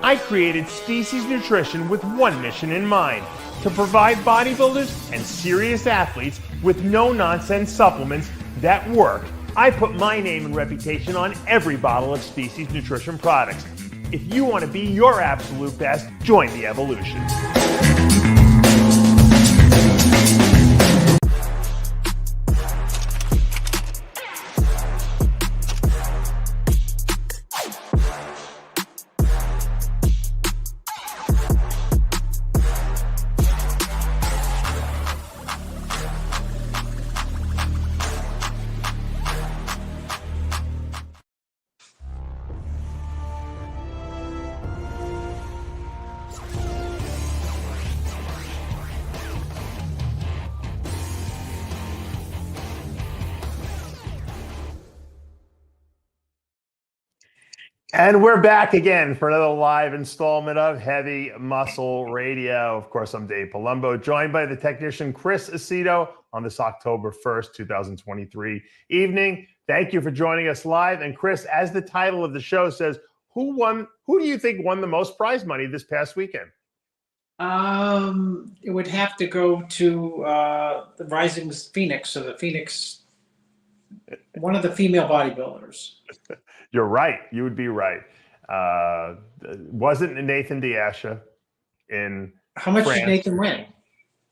I created Species Nutrition with one mission in mind: to provide bodybuilders and serious athletes with no-nonsense supplements that work. I put my name and reputation on every bottle of Species Nutrition products. If you want to be your absolute best, join the evolution. And we're back again for another live installment of Heavy Muscle Radio. Of course, I'm Dave Palumbo, joined by the technician Chris Aceto on this October 1st, 2023 evening. Thank you for joining us live. And Chris, as the title of the show says, who do you think won the most prize money this past weekend? It would have to go to the Rising Phoenix, so the Phoenix, one of the female bodybuilders. You're right. You would be right. Wasn't Nathan Asha in How much France. did Nathan win?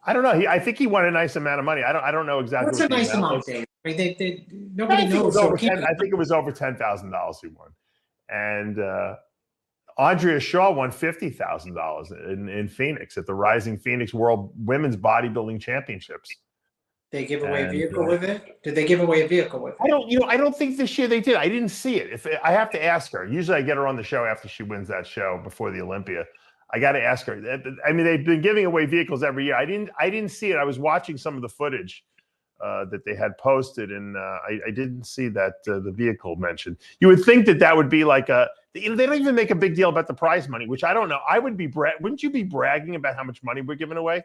I don't know. I think he won a nice amount of money. I don't know exactly. What's a nice amount, Dave? I mean, nobody knows. I think it was over $10,000 he won. And Andrea Shaw won $50,000 in Phoenix at the Rising Phoenix World Women's Bodybuilding Championships. They give away a vehicle with it? Did they give away a vehicle with it? I don't think this year they did. I didn't see it. I have to ask her. Usually I get her on the show after she wins that show before the Olympia. I got to ask her. I mean, they've been giving away vehicles every year. I didn't see it. I was watching some of the footage that they had posted, and I didn't see that the vehicle mentioned. You would think that would be like they don't even make a big deal about the prize money, which I don't know. I would be wouldn't you be bragging about how much money we're giving away?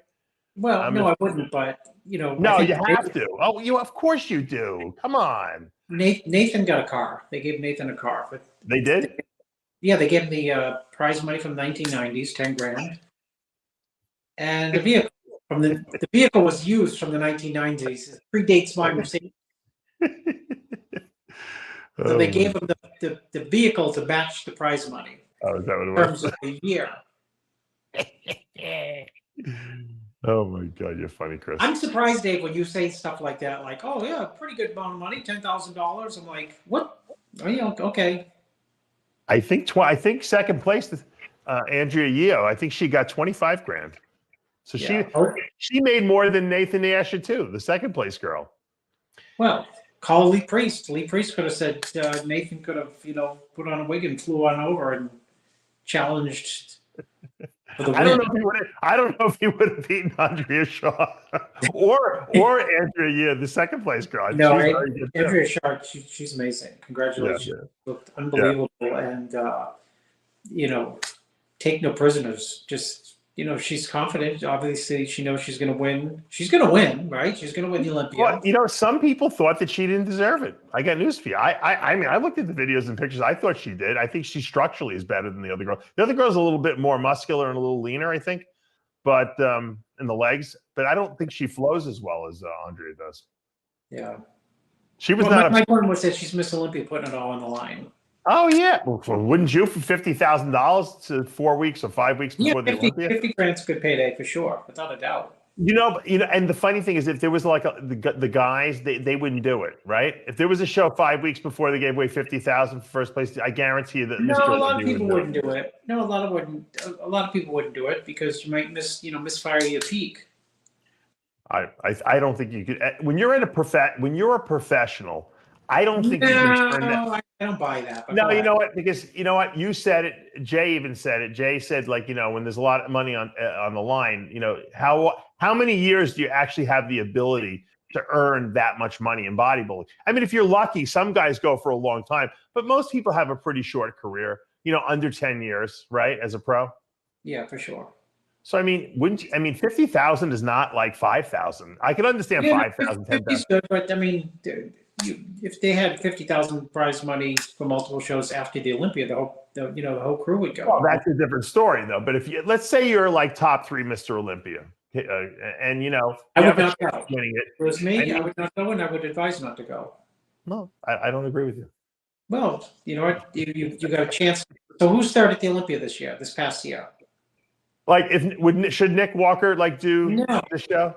Well, no, I wouldn't, but No, you have to. Oh, of course you do. Come on. Nathan got a car. They gave Nathan a car. But they did? Yeah, they gave him the prize money from the 1990s, 10 grand. And the vehicle the vehicle was used from the 1990s. It predates my Mercedes. So they gave him the vehicle to match the prize money. Oh, is that what it was? In terms of the year. Oh my God, you're funny, Chris. I'm surprised, Dave, when you say stuff like that, like, "Oh yeah, pretty good amount of money, $10,000." I'm like, "What? Oh yeah, okay." I think second place, Andrea Yeo. I think she got 25 grand. So she made more than Nathan Asha too, the second place girl. Well, call Lee Priest. Lee Priest could have said Nathan could have put on a wig and flew on over and challenged. I don't know if he would have beaten Andrea Shaw or Andrea Yeo, the second place girl. No, Andrea Shaw, she's amazing. Congratulations. Yeah. Looked unbelievable. Yeah. And take no prisoners. Just she's confident. Obviously, she knows she's going to win. She's going to win, right? She's going to win the Olympia. Well, some people thought that she didn't deserve it. I got news for you. I mean, I looked at the videos and pictures. I thought she did. I think she structurally is better than the other girl. The other girl's a little bit more muscular and a little leaner, I think, but in the legs. But I don't think she flows as well as Andrea does. Yeah. She was my point was that she's Miss Olympia, putting it all on the line. Oh yeah, well, wouldn't you for $50,000 to 4 weeks or 5 weeks before the Olympia? 50 grand's a good payday for sure, without a doubt. And the funny thing is, if there was like the guys, they wouldn't do it, right? If there was a show 5 weeks before they gave away $50,000 for first place, I guarantee you that a lot of people wouldn't do it. No, a lot of people wouldn't do it because you might misfire your peak. I don't think you could when you're a professional. I don't think you can turn that. I don't buy that. No, you know what? Because you know what? You said it. Jay even said it. Jay said, when there's a lot of money on the line, how many years do you actually have the ability to earn that much money in bodybuilding? I mean, if you're lucky, some guys go for a long time, but most people have a pretty short career, under 10 years, right? As a pro. Yeah, for sure. So, I mean, 50,000 is not like 5,000. I can understand 5,000, 10,000. Good, but I mean, if they had 50,000 prize money for multiple shows after the Olympia, the whole crew would go. Well, that's a different story, though. But if let's say you're like top 3 Mr. Olympia, and I would not go. Winning it. If it was me, I would not go, and I would advise not to go. No, I don't agree with you. Well, you know what? You got a chance. So who's third at the Olympia this past year? Like, should Nick Walker do the show?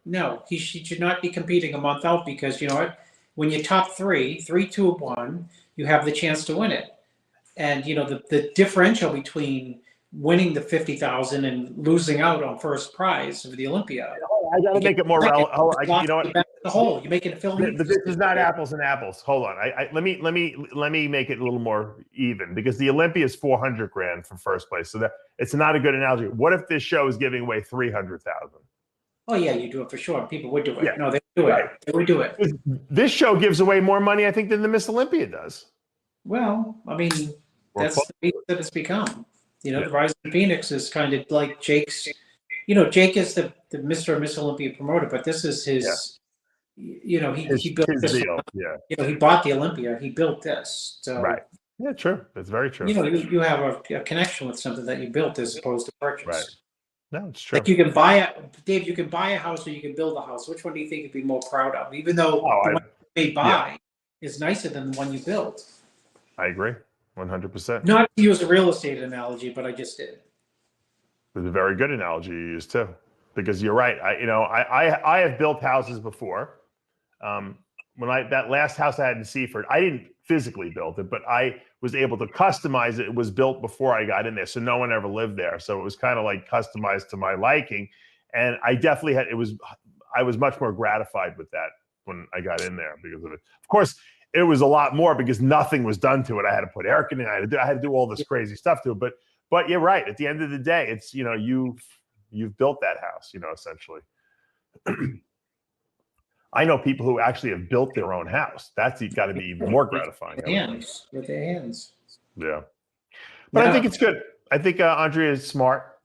No, he should not be competing a month out, because you know what? When you're top 3, 3, 2, 1, you have the chance to win it. And you know the differential between winning the 50,000 and losing out on first prize of the Olympia. I got to make it more relevant. You know what? The whole you make it affiliate. But this is not apples and apples. Hold on. Let me make it a little more even, because the Olympia is $400,000 for first place, so that it's not a good analogy. What if this show is giving away $300,000? Oh yeah, you do it for sure. People would do it. Yeah. No, they would do it. They would do it. This show gives away more money, I think, than the Miss Olympia does. Well, I mean, that's the beast that it's become. You know, the Rise of Phoenix is kind of like Jake's. You know, Jake is the Mr. and Miss Olympia promoter, but this is his. Yeah. You know, he built his this. Deal. Yeah. You know, he bought the Olympia. He built this. So, right. Yeah, true. That's very true. You know, you have a connection with something that you built as opposed to purchase. Right. No, it's true. Like you can buy Dave. You can buy a house or you can build a house. Which one do you think you'd be more proud of? Even though the one you may buy is nicer than the one you built. I agree, 100%. Not to use a real estate analogy, but I just did. It's a very good analogy you use too, because you're right. I have built houses before. That last house I had in Seaford, I didn't physically build it, but I was able to customize it. It was built before I got in there, so no one ever lived there. So it was kind of like customized to my liking, and I definitely I was much more gratified with that when I got in there because of it. Of course, it was a lot more because nothing was done to it. I had to put air conditioning. I had to do all this crazy stuff to it. But you're right. At the end of the day, it's you've built that house. Essentially. I know people who actually have built their own house. That's got to be even more gratifying. With their hands. Yeah. But I think it's good. I think Andrea is smart.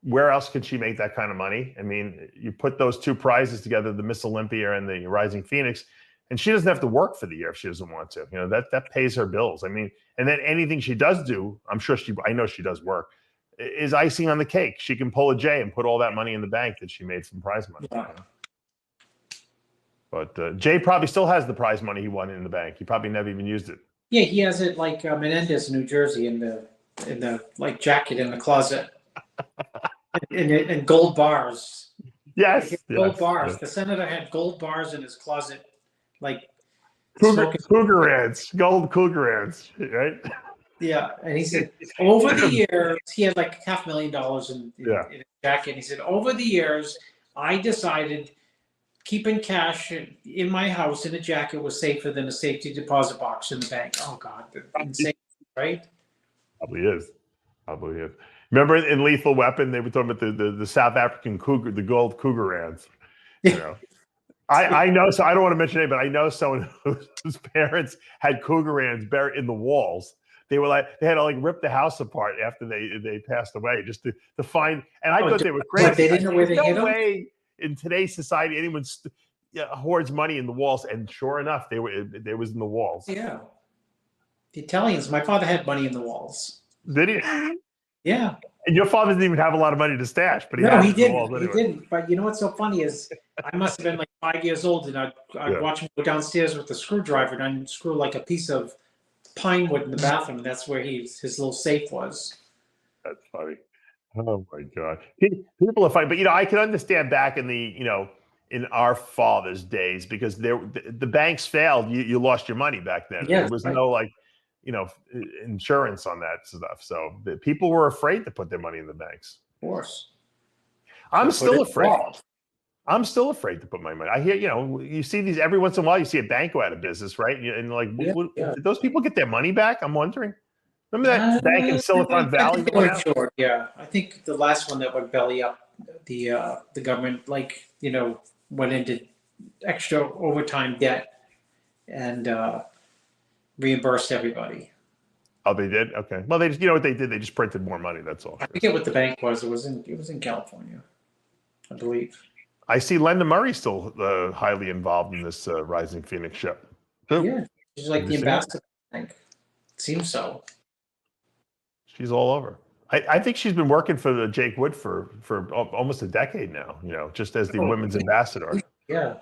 Where else could she make that kind of money? I mean, you put those 2 prizes together, the Miss Olympia and the Rising Phoenix, and she doesn't have to work for the year if she doesn't want to. That pays her bills. I mean, and then anything she does do, I know she does work, is icing on the cake. She can pull a J and put all that money in the bank that she made from prize money. Yeah. But Jay probably still has the prize money he won in the bank. He probably never even used it. Yeah, he has it like Menendez in New Jersey in the like jacket in the closet, and gold bars. Yes, gold bars. Yes. The senator had gold bars in his closet, like Cougar ants, gold Cougar ants, right? Yeah, and he said over the years he had like $500,000 in his jacket. And he said over the years I decided keeping cash in my house in a jacket was safer than a safety deposit box in the bank. Oh God, insane, right? Probably is. Remember in Lethal Weapon, they were talking about the South African cougar, the gold cougar ants. I know, so I don't want to mention it, but I know someone whose parents had cougar ants buried in the walls. They had to rip the house apart after they passed away just to find. And I thought they were crazy. But they didn't know where they hid them. Way in today's society anyone hoards money in the walls, and sure enough, they was in the walls. Yeah, the Italians. My father had money in the walls. Did he? Yeah. And your father didn't even have a lot of money to stash, but he didn't. He didn't. But you know what's so funny is I must have been like 5 years old, and I'd watch him go downstairs with the screwdriver and unscrew like a piece of pine wood in the bathroom. That's where his little safe was. That's funny. Oh my God. People are funny, but I can understand back in in our father's days, because the banks failed. You lost your money back then. Yes, there was no insurance on that stuff. So the people were afraid to put their money in the banks. Of course. I'm still afraid. I'm still afraid to put my money. I hear, you see these every once in a while. You see a bank go out of business, right? And did those people get their money back? I'm wondering. Remember that bank in Silicon Valley? Short, yeah. I think the last one that went belly up, the government went into extra overtime debt and reimbursed everybody. Oh, they did? Okay. Well, they just, what they did? They just printed more money. That's all. I forget what the bank was. It was in California, I believe. I see Lenda Murray still highly involved in this Rising Phoenix show. Yeah, she's like Have the you seen it? ambassador, I think. Seems so. She's all over. I think she's been working for the Jake Wood for almost a decade now, just as the women's ambassador. Yeah.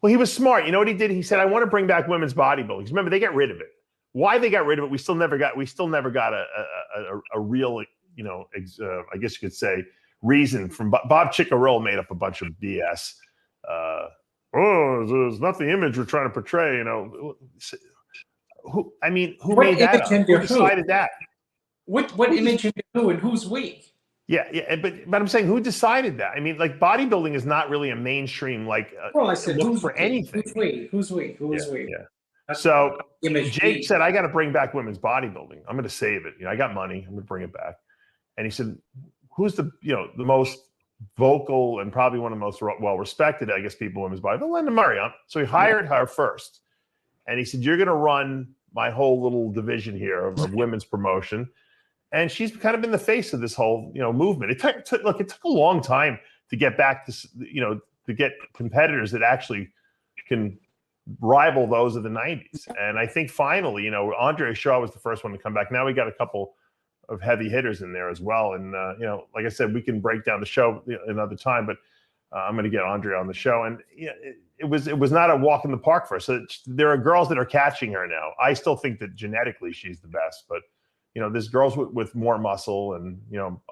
Well, he was smart. You know what he did? He said, I want to bring back women's bodybuilding. Remember, they got rid of it. Why they got rid of it, we still never got a real, I guess you could say, reason from Bob Ciccarello made up a bunch of BS. It's not the image we're trying to portray, Who made that up? Who decided that? What image into who and who's we? Yeah, but I'm saying, who decided that? I mean, like, bodybuilding is not really a mainstream, well, I said, look for anything. Who's we? Yeah. So Jake said, I got to bring back women's bodybuilding. I'm going to save it. I got money. I'm going to bring it back. And he said, who's the most vocal and probably one of the most well-respected, I guess, people in women's bodybuilding? Lenda Murray. So he hired her first. And he said, you're going to run my whole little division here of women's promotion. And she's kind of been the face of this whole, movement. It took a long time to get back to, to get competitors that actually can rival those of the 90s. And I think finally, Andre Shaw was the first one to come back. Now we got a couple of heavy hitters in there as well. And, like I said, we can break down the show another time, but I'm going to get Andre on the show. And it was not a walk in the park for her. So there are girls that are catching her now. I still think that genetically she's the best, but there's girls with more muscle and,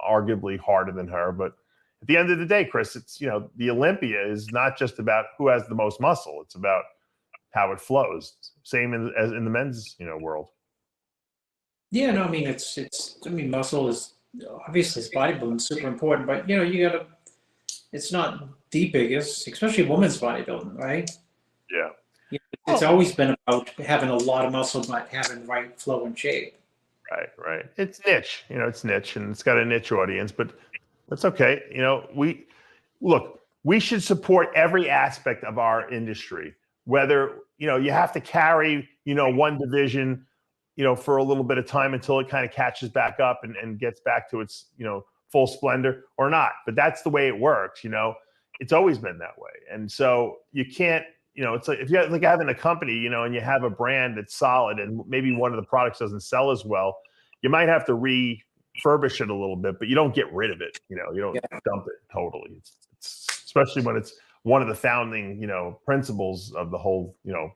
arguably harder than her. But at the end of the day, Chris, it's, the Olympia is not just about who has the most muscle. It's about how it flows. Same as in the men's, world. Yeah, no, I mean, muscle is obviously bodybuilding is super important, but it's not the biggest, especially women's bodybuilding, right? Yeah. It's always been about having a lot of muscle, but having the right flow and shape. Right. It's niche, it's niche and it's got a niche audience, but that's okay. We should support every aspect of our industry, whether, you have to carry, one division, for a little bit of time until it kind of catches back up and gets back to its, full splendor or not. But that's the way it works. It's always been that way. And so you can't, it's like if you're like having a company, and you have a brand that's solid and maybe one of the products doesn't sell as well, you might have to refurbish it a little bit, but you don't get rid of it. You don't dump it totally. It's especially when it's one of the founding, principles of the whole, the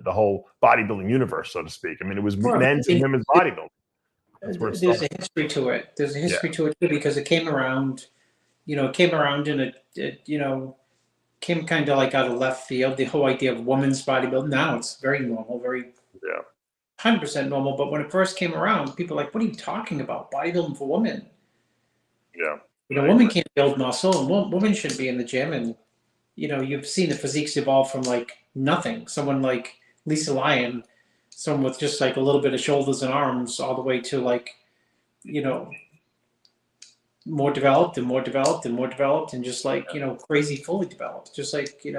whole bodybuilding universe, so to speak. I mean, it was men's and women's bodybuilding. There's a history to it. There's a history to it too, because it came around, and it came kind of like out of left field, the whole idea of women's bodybuilding. Now it's very normal, 100% normal. But when it first came around, people were like, what are you talking about? Bodybuilding for women. Yeah. Women can't build muscle, and women shouldn't be in the gym. And, you've seen the physiques evolve from like nothing. Someone like Lisa Lyon, someone with just like a little bit of shoulders and arms, all the way to like, more developed and more developed and more developed, and just like, crazy fully developed, just like, a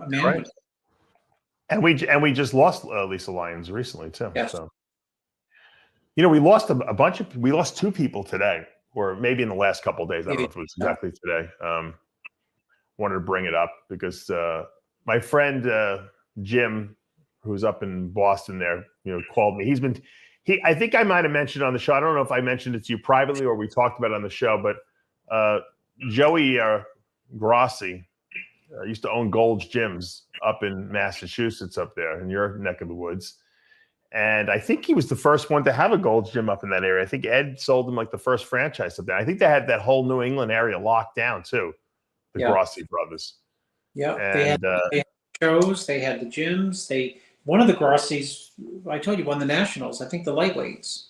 man. Right. And we just lost Lisa Lyons recently too. Yes. So, we lost we lost two people today, or maybe in the last couple of days. I don't know if it was exactly today. Wanted to bring it up because my friend Jim, who's up in Boston there, called me. I think I might have mentioned on the show. I don't know if I mentioned it to you privately or we talked about it on the show, but Joey Grossi used to own Gold's Gyms up in Massachusetts, up there in your neck of the woods. And I think he was the first one to have a Gold's Gym up in that area. I think Ed sold him like the first franchise up there. I think they had that whole New England area locked down too, the Grossi brothers. Yeah, and, they had shows, they had the gyms. One of the Grossis, I told you, won the nationals. I think the lightweights.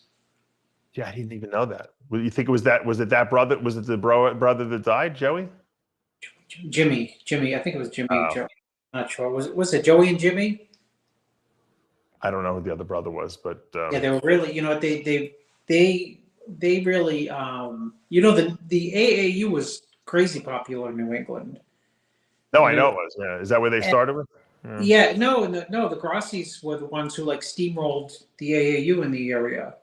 Yeah, I didn't even know that. You think it was that? Was it that brother? Was it the brother that died, Joey? Jimmy. I think it was Jimmy. Oh. Joe. Not sure. Was it Joey and Jimmy? I don't know who the other brother was, but yeah, they were really. They really. The AAU was crazy popular in New England. No, I know it was. Yeah, is that where they started with? Yeah, no. The Grossis were the ones who like steamrolled the AAU in the area.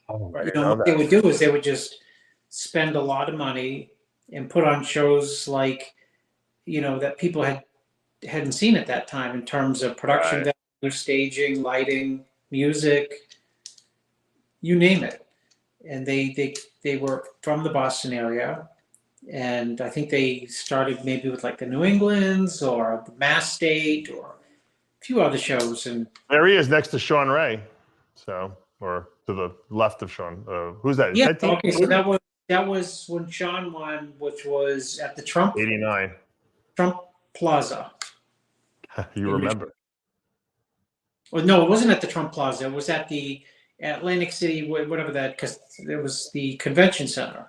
Oh, what they would do is they would just spend a lot of money and put on shows like that people hadn't seen at that time in terms of production value, staging, lighting, music, you name it. And they were from the Boston area. And I think they started maybe with like the New Englands or the Mass State or a few other shows. And there he is next to Sean Ray. So, or to the left of Sean. Who's that? Yeah. Is that Okay. So that was when Sean won, which was at the Trump 89. Trump Plaza. You remember? Well, no, it wasn't at the Trump Plaza. It was at the Atlantic City, whatever that, because it was the convention center.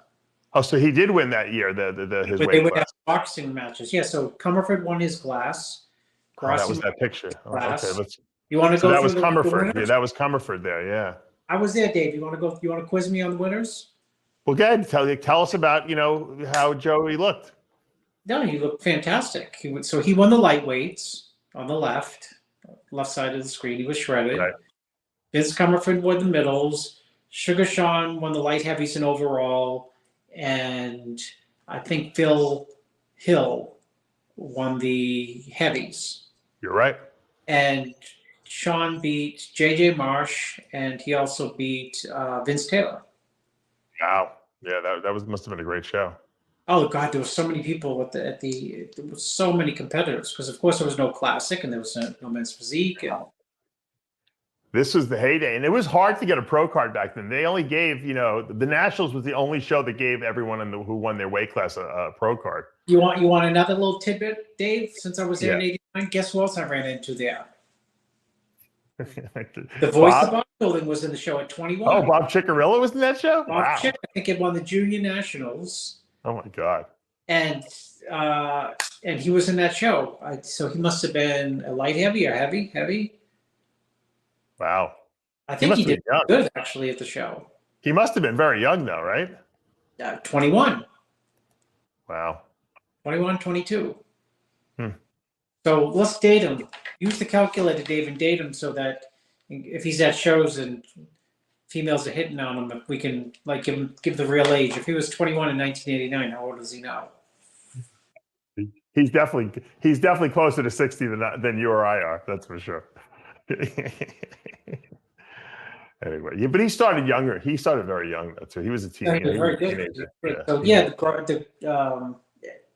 Oh, so he did win that year. His weight They would class. have boxing matches. Yeah. So Comerford won his glass. Oh, that was that picture. Oh, okay, let's. You want to So go? that was through Comerford. Yeah, that was Comerford there. Yeah. I was there, Dave. You want to go? You want to quiz me on the winners? Well, go ahead. Tell us about how Joey looked. No, he looked fantastic. He won the lightweights on the left side of the screen. He was shredded. Right. Vince Comerford won the middles. Sugar Sean won the light heavies and overall, and I think Phil Hill won the heavies. You're right. And Sean beat JJ Marsh, and he also beat Vince Taylor. Wow. Yeah, that must have been a great show. Oh God, there were so many people there were so many competitors because of course there was no classic and there was no men's physique. And this was the heyday, and it was hard to get a pro card back then. They only gave, the Nationals was the only show that gave everyone who won their weight class a pro card. You want another little tidbit, Dave? Since I was there in '89, guess who else I ran into there? The voice of bodybuilding was in the show at 21. Oh, Bob Ciccarello was in that show? Bob Chick, I think it won the Junior Nationals. Oh my God. And he was in that show. So he must have been a light heavy or heavy. Wow. I think he did good actually at the show. He must have been very young though, right? 21. Wow. 21, 22. So let's date him. Use the calculator, Dave, and date him so that if he's at shows and females are hitting on him, if we can give the real age. If he was 21 in 1989, how old is he now? He's definitely closer to 60 than you or I are. That's for sure. Anyway, yeah, but he started younger. He started very young though too. He was a teenager. So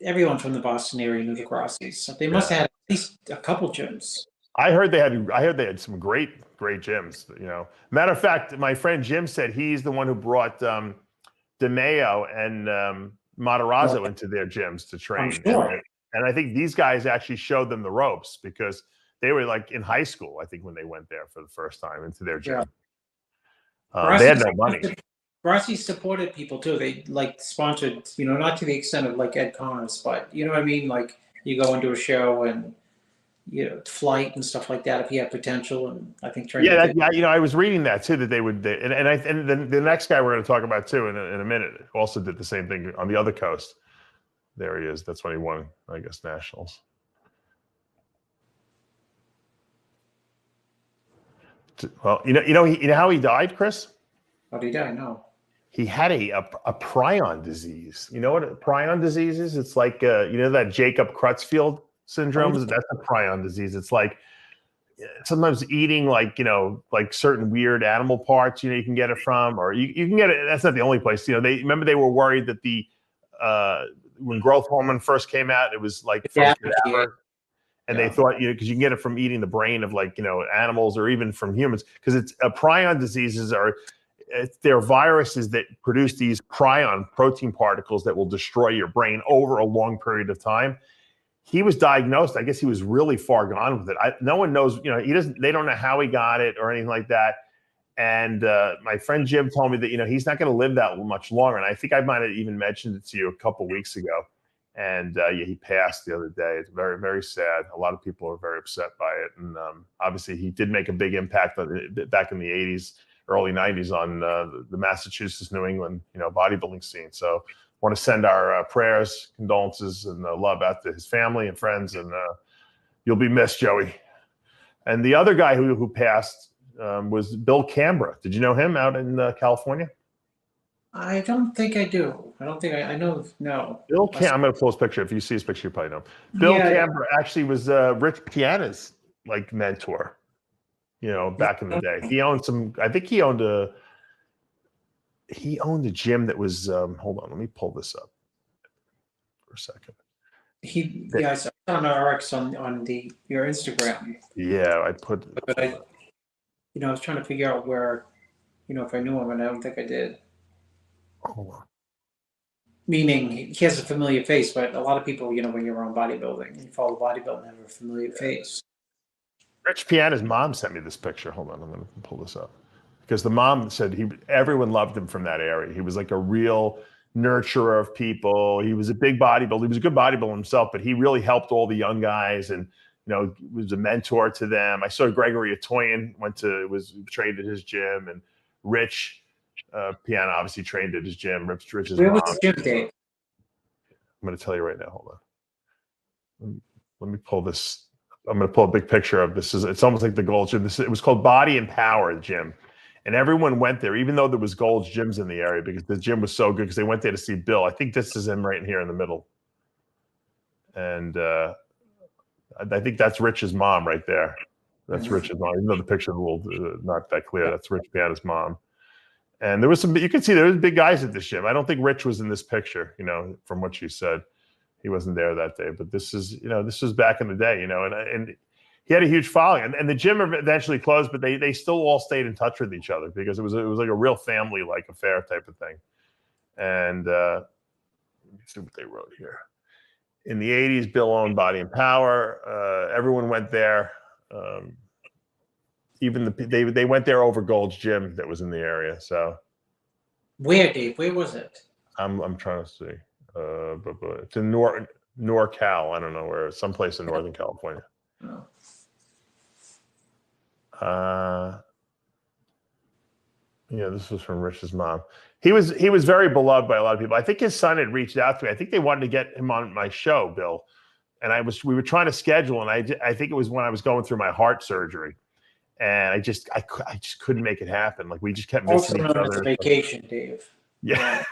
everyone from the Boston area knew the Grossies. So they must have had at least a couple gyms. I heard they had some great gyms. Matter of fact, my friend Jim said he's the one who brought DeMeo and Matarazzo into their gyms to train. Sure. And I think these guys actually showed them the ropes because they were like in high school, I think, when they went there for the first time into their gym. They had no money. Grassi supported people too. They sponsored, not to the extent of like Ed Connors, but you know what I mean? Like you go into a show and flight and stuff like that if you have potential, and I think training. I was reading that too, that they would, and then the next guy we're going to talk about too in a minute also did the same thing on the other coast. There he is. That's when he won, I guess, nationals. Well, you know how he died, Chris? How did he die? No. He had a prion disease. You know what a prion disease is? It's like that Jacob Creutzfeldt syndrome. That's a prion disease. It's like sometimes eating like certain weird animal parts. You can get it from, or you can get it. That's not the only place. They were worried that when growth hormone first came out, it was like from cadaver. And they thought, because you can get it from eating the brain of animals or even from humans, because it's prion diseases they're viruses that produce these prion protein particles that will destroy your brain over a long period of time. He was diagnosed. I guess he was really far gone with it. No one knows, they don't know how he got it or anything like that. And my friend Jim told me that, he's not going to live that much longer. And I think I might have even mentioned it to you a couple of weeks ago. And he passed the other day. It's very, very sad. A lot of people are very upset by it. And obviously he did make a big impact back in the 80s, early 90s on the Massachusetts, New England, bodybuilding scene. So I want to send our prayers, condolences, and love out to his family and friends. And you'll be missed, Joey. And the other guy who passed was Bill Camra. Did you know him out in California? I don't think I do. I don't think I know. No. Bill Cam, I'm going to pull his picture. If you see his picture, you probably know. Bill Camra actually was Rich Piana's like mentor, back in the day. He owned some, I think he owned a gym that was, hold on, let me pull this up for a second. I saw on RX on your Instagram. Yeah, but I was trying to figure out where, if I knew him, and I don't think I did. Hold on. Meaning he has a familiar face, but a lot of people, when you're around bodybuilding, you follow bodybuilding, have a familiar face. Rich Piana's mom sent me this picture. Hold on, I'm going to pull this up. Because the mom said everyone loved him from that area. He was like a real nurturer of people. He was a big bodybuilder. He was a good bodybuilder himself, but he really helped all the young guys and, was a mentor to them. I saw Gregory Atoyan was trained at his gym, and Rich Piana obviously trained at his gym. Rich's Where mom. was the gym, Dave? I'm going to tell you right now. Hold on. Let me pull this. I'm going to pull a big picture of this. It's almost like the Gold's Gym. It was called Body and Power Gym. And everyone went there, even though there was Gold's Gyms in the area, because the gym was so good, because they went there to see Bill. I think this is him right here in the middle. And I think that's Rich's mom right there. That's Rich's mom. Even though the picture is a little not that clear, that's Rich Piana's mom. And there was you can see there was big guys at this gym. I don't think Rich was in this picture, from what she said. He wasn't there that day. But this is, this was back in the day, and he had a huge following, and the gym eventually closed, but they still all stayed in touch with each other, because it was like a real family like affair type of thing. And let me see what they wrote here. In the 80s, Bill owned Body and Power. Everyone went there. Even they went there over Gold's Gym that was in the area. So where, Dave? Where was it? I'm trying to see. But it's in NorCal. I don't know where. Someplace in Northern California. Oh. This was from Rich's mom. He was very beloved by a lot of people. I think his son had reached out to me. I think they wanted to get him on my show, Bill. And we were trying to schedule, and I think it was when I was going through my heart surgery, and I just couldn't make it happen. Like, we just kept missing each other. Also known as vacation, Dave. Yeah.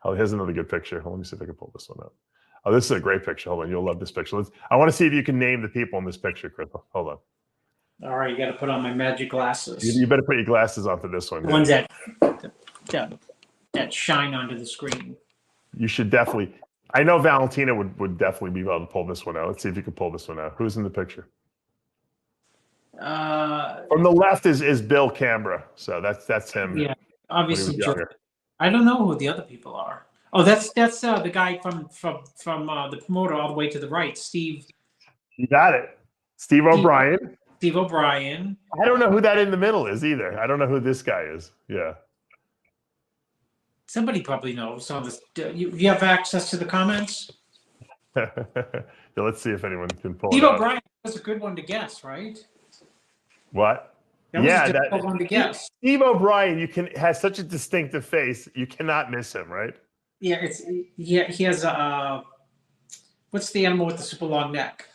Oh, here's another good picture. Let me see if I can pull this one up. Oh, this is a great picture. Hold on, you'll love this picture. I want to see if you can name the people in this picture, Chris. Hold on. All right, you got to put on my magic glasses. You better put your glasses on for this one. The ones that shine onto the screen. You should definitely. I know Valentina would definitely be able to pull this one out. Let's see if you can pull this one out. Who's in the picture? From the left is Bill Camra. So that's him. Yeah, obviously. I don't know who the other people are. Oh, that's the guy from the promoter all the way to the right, Steve. You got it, Steve O'Brien. Steve O'Brien. I don't know who that in the middle is either. I don't know who this guy is. Yeah. Somebody probably knows. So you have access to the comments? Yeah, let's see if anyone can pull Steve it out. O'Brien was a good one to guess, right? What? That was a difficult one to guess. Steve O'Brien, has such a distinctive face. You cannot miss him, right? Yeah, he has a what's the animal with the super long neck?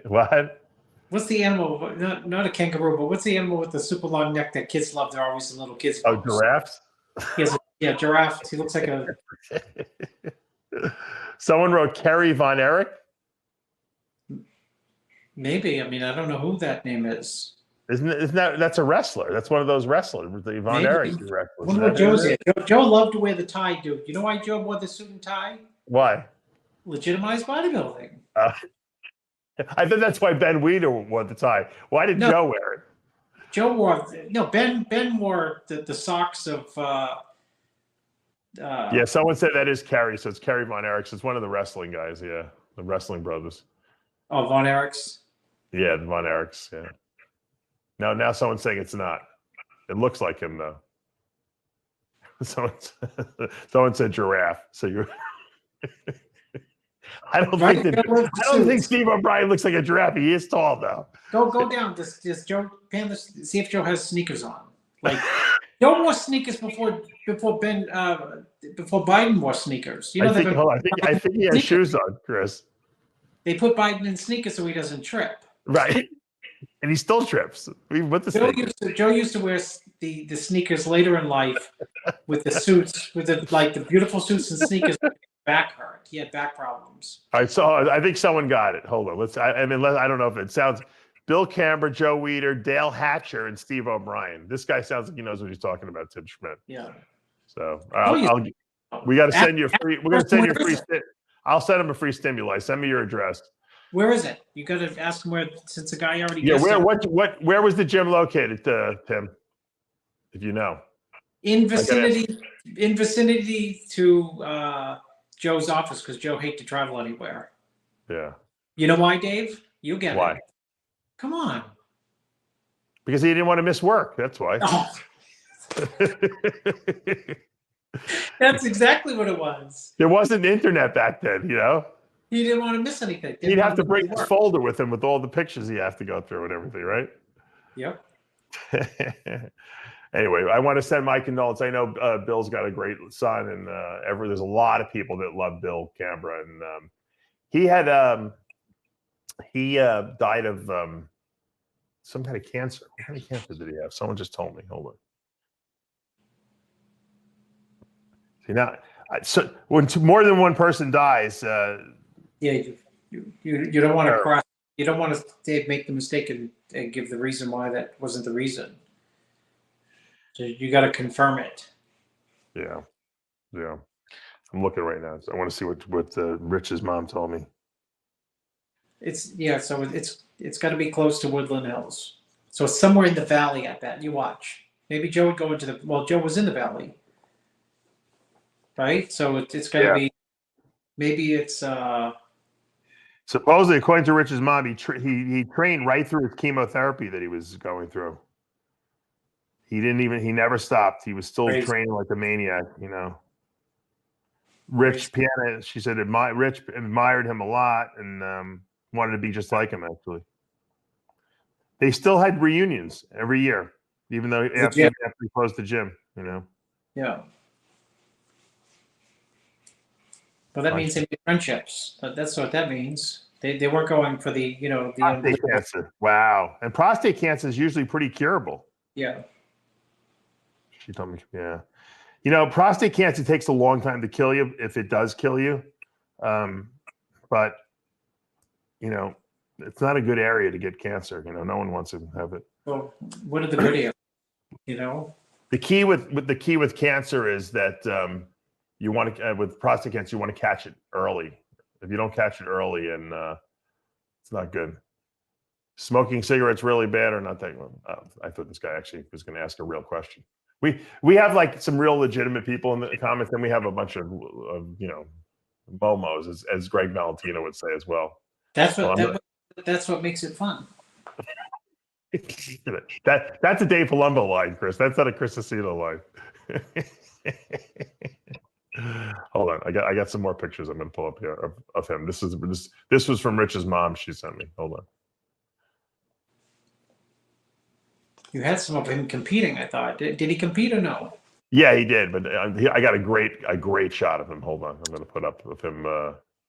What? What's the animal? Not a kangaroo, but what's the animal with the super long neck that kids love? They're always the little kids. Oh, giraffes? Giraffe. He looks like a. Someone wrote Kerry Von Erich. Maybe. I mean, I don't know who that name is. Isn't that's a wrestler? That's one of those wrestlers. The Von Erich wrestlers. Wonder what Joe's here. Joe loved to wear the tie, dude. You know why Joe wore the suit and tie? Why? Legitimized bodybuilding. I think that's why Ben Weeder wore the tie. Why did Joe wear it? Joe wore Ben wore the socks of. Yeah, someone said that is Kerry, so it's Kerry Von Erich. It's one of the wrestling guys. Yeah, the wrestling brothers. Oh, Von Erichs. Yeah, the Von Erichs. Yeah. Now someone's saying it's not. It looks like him though. Someone said giraffe. So you're. I don't think Steve O'Brien looks like a giraffe. He is tall though. Go down. Just Joe. See if Joe has sneakers on. Like Joe wore sneakers before Biden wore sneakers. You know, I think he has shoes on, Chris. They put Biden in sneakers so he doesn't trip. Right. And he still trips. Even with the Joe used to wear the sneakers later in life with the suits, with the beautiful suits and sneakers. Back hurt. He had back problems. I think someone got it. Hold on. I don't know if it sounds. Bill Camra, Joe Weider, Dale Hatcher, and Steve O'Brien. This guy sounds like he knows what he's talking about, Tim Schmidt. Yeah. So we got to send you a free. We're going to send you a free. I'll send him a free stimuli. Send me your address. Where is it? You got to ask him where, since the guy already. Yeah. Where was the gym located, Tim? If you know. In vicinity to Joe's office, because Joe hates to travel anywhere. Yeah. You know why, Dave? You get why? it. Come on. Because he didn't want to miss work. That's why. Oh. That's exactly what it was. There wasn't internet back then, you know? He didn't want to miss anything. He'd have to bring his folder with him with all the pictures he has to go through and everything, right? Yep. Anyway, I want to send my condolences. I know Bill's got a great son, and there's a lot of people that love Bill Camra, and he died of some kind of cancer. What kind of cancer did he have? Someone just told me. Hold on. See now, so when more than one person dies, yeah, you don't want to cross. You don't want to make the mistake and give the reason why that wasn't the reason. So you got to confirm it. Yeah. I'm looking right now. So I want to see what Rich's mom told me. So it's got to be close to Woodland Hills. So it's somewhere in the valley. I bet. You watch. Maybe Joe would go into Joe was in the valley, right? So it's got to be. Maybe it's. Supposedly, according to Rich's mom, he trained right through his chemotherapy that he was going through. He never stopped. He was still training like a maniac, you know. Rich Piana, she said, Rich admired him a lot and wanted to be just like him, actually. They still had reunions every year, even though after he closed the gym, you know. Yeah. Well, that means they made friendships. That's what that means. They weren't going for the prostate cancer. Wow. And prostate cancer is usually pretty curable. Yeah. She told me, yeah. You know, prostate cancer takes a long time to kill you if it does kill you. But, you know, it's not a good area to get cancer. You know, no one wants to have it. Well, what are the video? You know? The key with cancer is that you want to, with prostate cancer, you want to catch it early. If you don't catch it early, and it's not good. Smoking cigarettes really bad or not that? I thought this guy actually was going to ask a real question. We have like some real legitimate people in the comments, and we have a bunch of momos, as Greg Valentino would say as well. That's what makes it fun. That's a Dave Palumbo line, Chris. That's not a Chris Aceto line. Hold on, I got some more pictures I'm going to pull up here of him. This was from Rich's mom. She sent me. Hold on. You had some of him competing, I thought. Did he compete or no? Yeah, he did. But I got a great shot of him. Hold on, I'm going to put up of him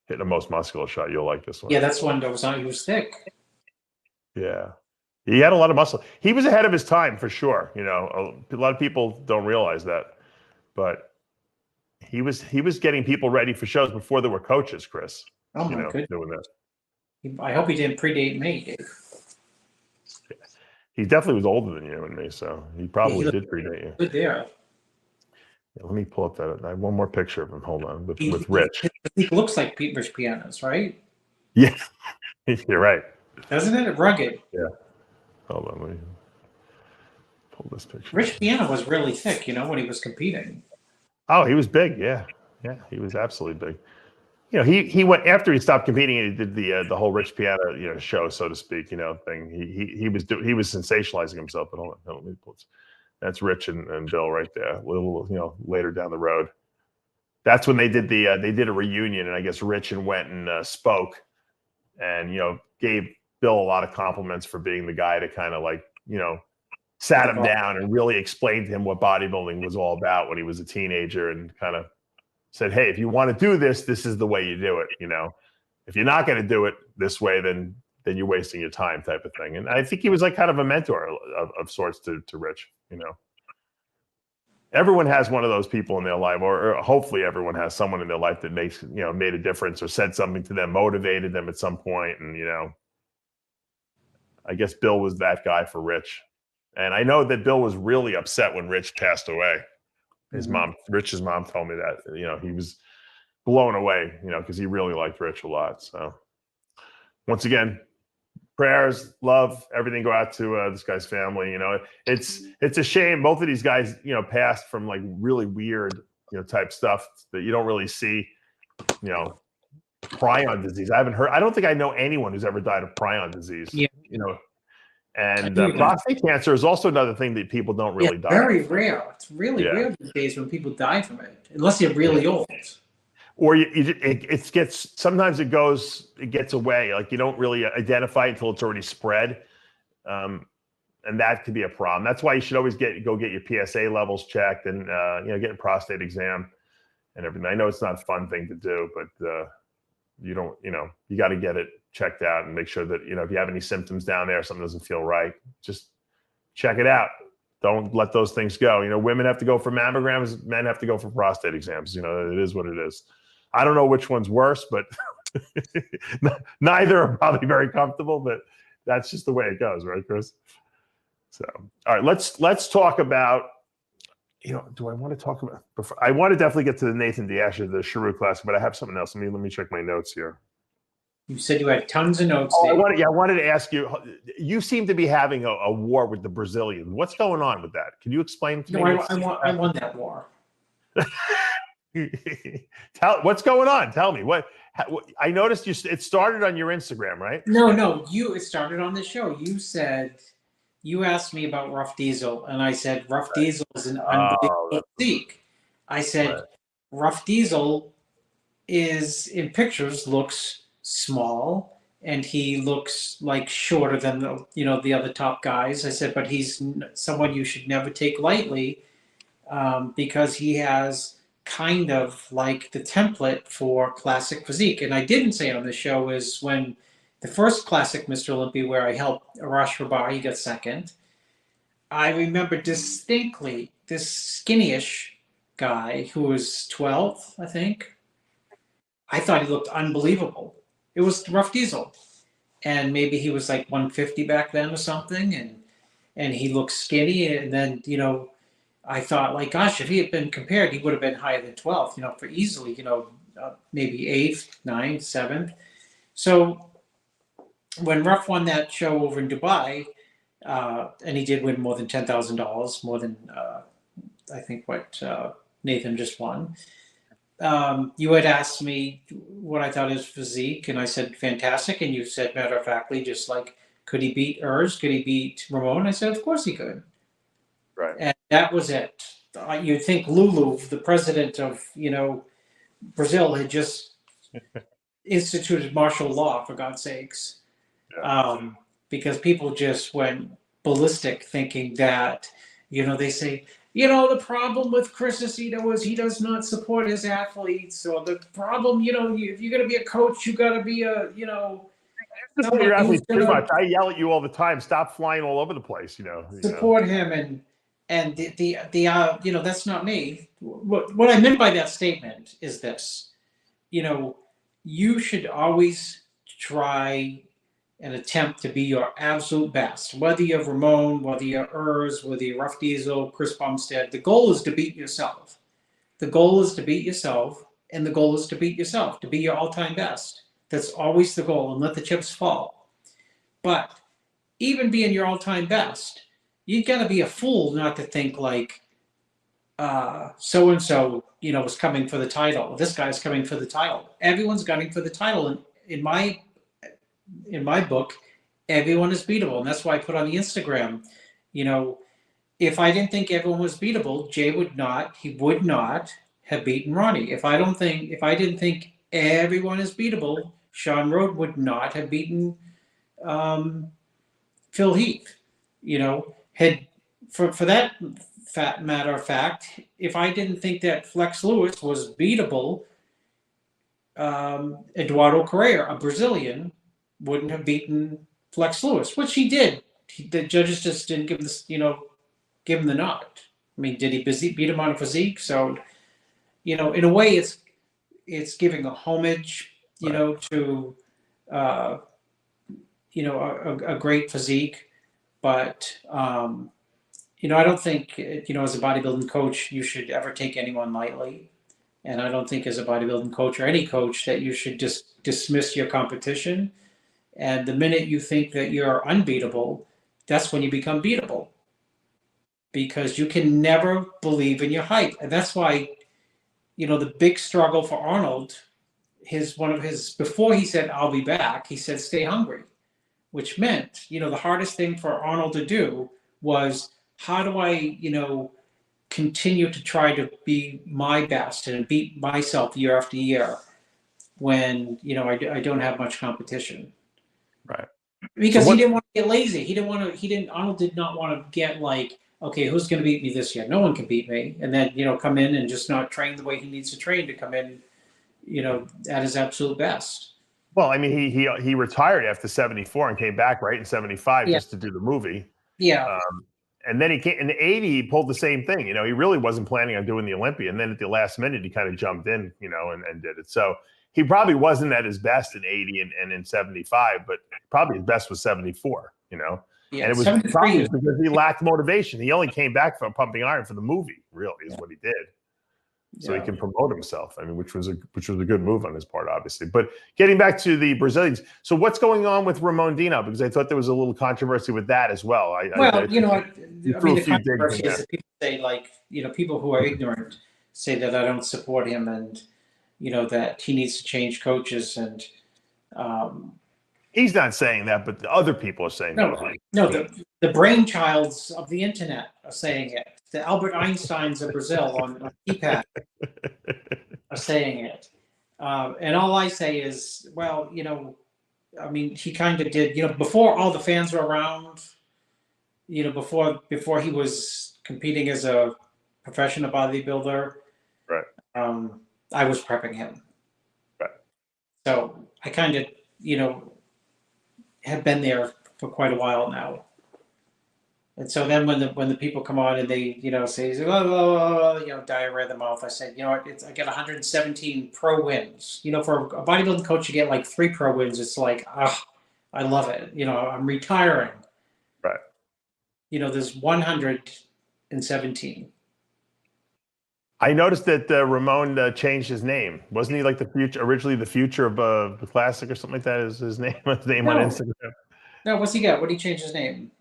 hitting the most muscular shot. You'll like this one. Yeah, that's one that was on. He was thick. Yeah, he had a lot of muscle. He was ahead of his time for sure. You know, a lot of people don't realize that, but he was getting people ready for shows before there were coaches, Chris. Oh my goodness. Doing that. I hope he didn't predate me, Dave. He definitely was older than you and me, so he probably did predate you. Good there. Yeah, let me pull up that. I have one more picture of him. Hold on, with Rich. He looks like Rich Piana's, right? Yeah, you're right. Doesn't it? Rugged. Yeah. Hold on, let me pull this picture. Rich Piana was really thick, when he was competing. Oh, he was big. Yeah, he was absolutely big. You know, he went after he stopped competing and he did the whole Rich Piana show, so to speak, thing. He was sensationalizing himself. But hold on, let me pull this. That's Rich and Bill right there. A little later down the road. That's when they did a reunion, and I guess Rich went and spoke, and gave Bill a lot of compliments for being the guy to kind of sat him down and really explained to him what bodybuilding was all about when he was a teenager, and kind of said, hey, if you want to do this, this is the way you do it. If you're not going to do it this way, then then you're wasting your time type of thing. And I think he was like kind of a mentor of sorts to Rich, you know. Everyone has one of those people in their life, or hopefully everyone has someone in their life that makes, you know, made a difference or said something to them, motivated them at some point. And, you know, I guess Bill was that guy for Rich. And I know that Bill was really upset when Rich passed away. His mom, Rich's mom, told me that, you know, he was blown away, you know, because he really liked Rich a lot. So once again, prayers, love, everything go out to this guy's family. You know, it's a shame. Both of these guys, you know, passed from like really weird, you know, type stuff that you don't really see, you know, prion disease. I don't think I know anyone who's ever died of prion disease, you know. And prostate cancer is also another thing that people don't really die. Very rare. It's really rare these days when people die from it, unless you're really old. Or it gets, sometimes it gets away. Like you don't really identify until it's already spread. And that could be a problem. That's why you should always go get your PSA levels checked and, you know, get a prostate exam and everything. I know it's not a fun thing to do, but you don't, you know, you got to get it checked out and make sure that, you know, if you have any symptoms down there, something doesn't feel right, just check it out. Don't let those things go. You know, women have to go for mammograms, men have to go for prostate exams. You know, it is what it is. I don't know which one's worse, but neither are probably very comfortable, but that's just the way it goes, right, Chris? So, all right, let's talk about, you know, do I want to talk about, I want to definitely get to the Nathan D. Asha, the SHERU Classic, but I have something else. Let me check my notes here. You said you had tons of notes. Oh, I wanted to ask you, you seem to be having a war with the Brazilians. What's going on with that? Can you explain to me? I won that war. What's going on? Tell me what I noticed. It started on your Instagram, right? No, it started on the show. You asked me about Rough Diesel, and I said Rough Diesel is an unbelievable physique. I said Rough Diesel is in pictures looks small, and he looks like shorter than the other top guys. I said, but he's someone you should never take lightly, because he has kind of like the template for classic physique. And I didn't say on the show is when the first classic Mr. Olympia, where I helped Arash Rabar, he got second. I remember distinctly this skinny-ish guy who was 12th, I think. I thought he looked unbelievable. It was Rough Diesel. And maybe he was like 150 back then or something. And he looked skinny. And then, you know, I thought, like, gosh, if he had been compared, he would have been higher than 12th, you know, for easily, you know, maybe 8th, 9th, 7th. So when Ruff won that show over in Dubai, and he did win more than $10,000, more than, I think, what Nathan just won. You had asked me what I thought his physique, and I said, fantastic. And you said, matter of factly, just like, could he beat Urs? Could he beat Ramon? I said, of course he could. Right. And that was it. You'd think Lulu, the president of, you know, Brazil, had just instituted martial law, for God's sakes. Yeah. Because people just went ballistic thinking that, you know, they say, you know, the problem with Chris Aceto is he does not support his athletes. Or the problem, you know, if you're going to be a coach, you got to be a, you know. Your athletes too much. I yell at you all the time. Stop flying all over the place, you know. Support him and the you know, that's not me. What I meant by that statement is this, you know, you should always try and attempt to be your absolute best, whether you're Ramon, whether you're Urs, whether you're Rough Diesel, Chris Bumstead. The goal is to beat yourself. The goal is to beat yourself, and the goal is to beat yourself, to be your all-time best. That's always the goal, and let the chips fall. But even being your all-time best, you got to be a fool not to think like so-and-so, you know, is coming for the title. This guy's coming for the title. Everyone's gunning for the title. And in my book, everyone is beatable. And that's why I put on the Instagram, you know, if I didn't think everyone was beatable, Jay would not have beaten Ronnie. If I didn't think everyone is beatable, Sean Road would not have beaten Phil Heath. You know, for that matter of fact, if I didn't think that Flex Lewis was beatable, Eduardo Correa, a Brazilian, wouldn't have beaten Flex Lewis, which he did. The judges just didn't give this, give him the nod. I mean, did he beat him on a physique? So, in a way, it's giving a homage, to, a great physique. But, I don't think, as a bodybuilding coach, you should ever take anyone lightly. And I don't think as a bodybuilding coach or any coach that you should just dismiss your competition. And the minute you think that you're unbeatable, that's when you become beatable. Because you can never believe in your height. And that's why, the big struggle for Arnold, before he said, I'll be back, he said, stay hungry, which meant, the hardest thing for Arnold to do was, how do I, continue to try to be my best and beat myself year after year when, I don't have much competition. Right. Because he didn't want to get lazy. Arnold did not want to get like, okay, who's going to beat me this year? No one can beat me. And then, come in and just not train the way he needs to train to come in, at his absolute best. Well, I mean, he retired after 74 and came back in 75 just to do the movie. Yeah. And then he came in 80, he pulled the same thing. He really wasn't planning on doing the Olympia. And then at the last minute, he kind of jumped in, and did it. So he probably wasn't at his best in 80 and in 75, but probably his best was 74, Yeah, and it was probably because he lacked motivation. He only came back from Pumping Iron for the movie, really, is what he did. So he can promote himself. I mean, which was a good move on his part, obviously. But getting back to the Brazilians, so what's going on with Ramon Dino? Because I thought there was a little controversy with that as well. The controversy is that people say, like, people who are ignorant say that I don't support him, and that he needs to change coaches, and he's not saying that, but the other people are saying that. No, the brainchilds of the internet are saying it. The Albert Einsteins of Brazil on keypad are saying it. And all I say is, well, I mean, he kind of did, before all the fans were around, before he was competing as a professional bodybuilder, right? I was prepping him. Right. So I kind of, have been there for quite a while now. And so then when the people come on and they, say, diarrhea of the mouth, I said, I get 117 pro wins. For a bodybuilding coach, you get like 3 pro wins. It's like, I love it. I'm retiring. Right. There's 117. I noticed that Ramon changed his name. Wasn't he like originally the future of the classic or something like that? Is his name on Instagram? No, what's he got? What did he change his name?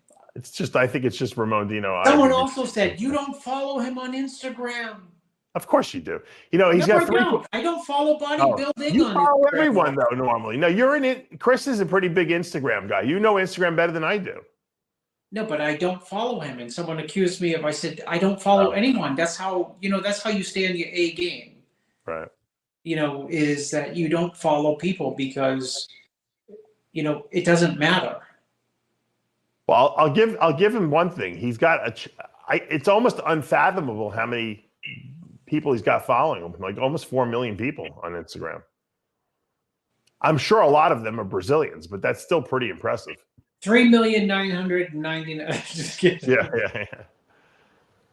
I think it's just Ramon Dino. Someone also said, you don't follow him on Instagram. Of course you do. He's got 3. I don't follow bodybuilding. You follow everyone though normally. No, you're in it. Chris is a pretty big Instagram guy. You know Instagram better than I do. No, but I don't follow him. And someone accused me of, I said, I don't follow anyone. That's how, that's how you stay on your A game. Right. Is that you don't follow people because, it doesn't matter. Well, I'll give him one thing. He's got it's almost unfathomable how many people he's got following him, like almost 4 million people on Instagram. I'm sure a lot of them are Brazilians, but that's still pretty impressive. 3,999,000. Just kidding. Yeah.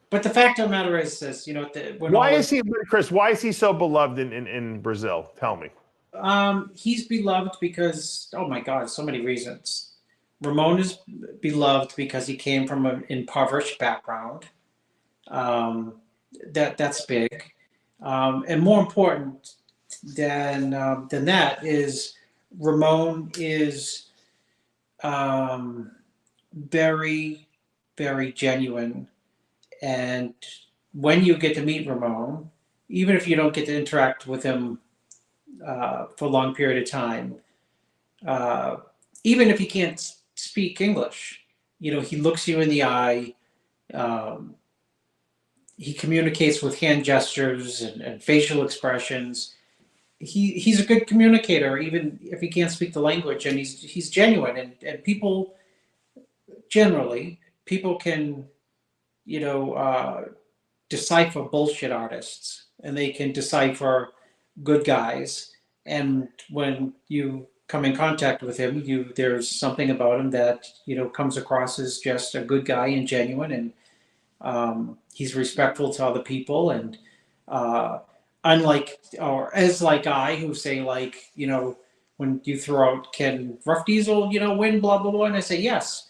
But the fact of the matter is this, Chris, why is he so beloved in Brazil? Tell me. He's beloved because, oh my God, so many reasons. Ramon is beloved because he came from an impoverished background. That's big. And more important than that is Ramon is very, very genuine. And when you get to meet Ramon, even if you don't get to interact with him for a long period of time, even if he can't speak English, he looks you in the eye. He communicates with hand gestures and facial expressions. He's a good communicator, even if he can't speak the language, and he's genuine. And people generally can, decipher bullshit artists, and they can decipher good guys. And when you come in contact with him, there's something about him that, comes across as just a good guy and genuine, and he's respectful to other people, and unlike, or as like I, who say, like, when you throw out, can Rough Diesel, win, blah, blah, blah, and I say yes.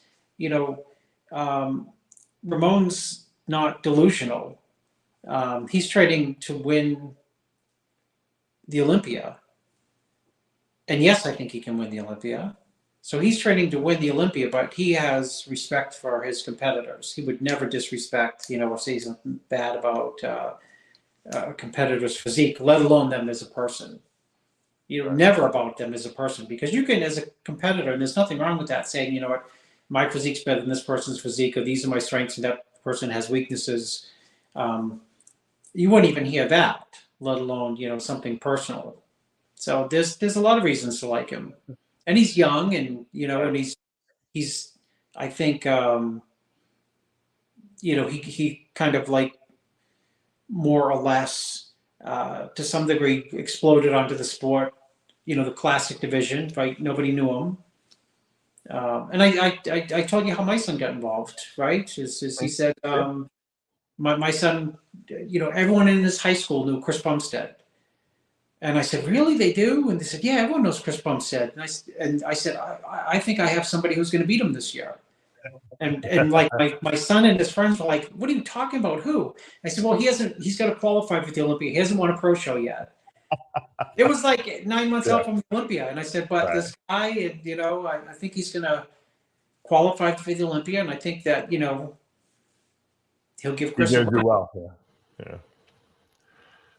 Ramon's not delusional. He's training to win the Olympia. And yes, I think he can win the Olympia. So he's training to win the Olympia, but he has respect for his competitors. He would never disrespect, or say something bad about a competitor's physique, let alone them as a person. Never about them as a person, because you can, as a competitor, and there's nothing wrong with that, saying, what, my physique's better than this person's physique, or these are my strengths and that person has weaknesses. You wouldn't even hear that, let alone, something personal. So there's a lot of reasons to like him, and he's young, and and he's I think he kind of, like, more or less to some degree exploded onto the sport, the classic division, right? Nobody knew him, and I told you how my son got involved, right? He said, my son, everyone in his high school knew Chris Bumstead. And I said, really, they do? And they said, yeah, everyone knows Chris Bumstead. And I said, I think I have somebody who's going to beat him this year. And like my son and his friends were like, what are you talking about? Who? I said, well, he's got to qualify for the Olympia. He hasn't won a pro show yet. It was like 9 months out from the Olympia. And I said, but this guy, I think he's going to qualify for the Olympia. And I think that, he'll give Chris a do well. Yeah.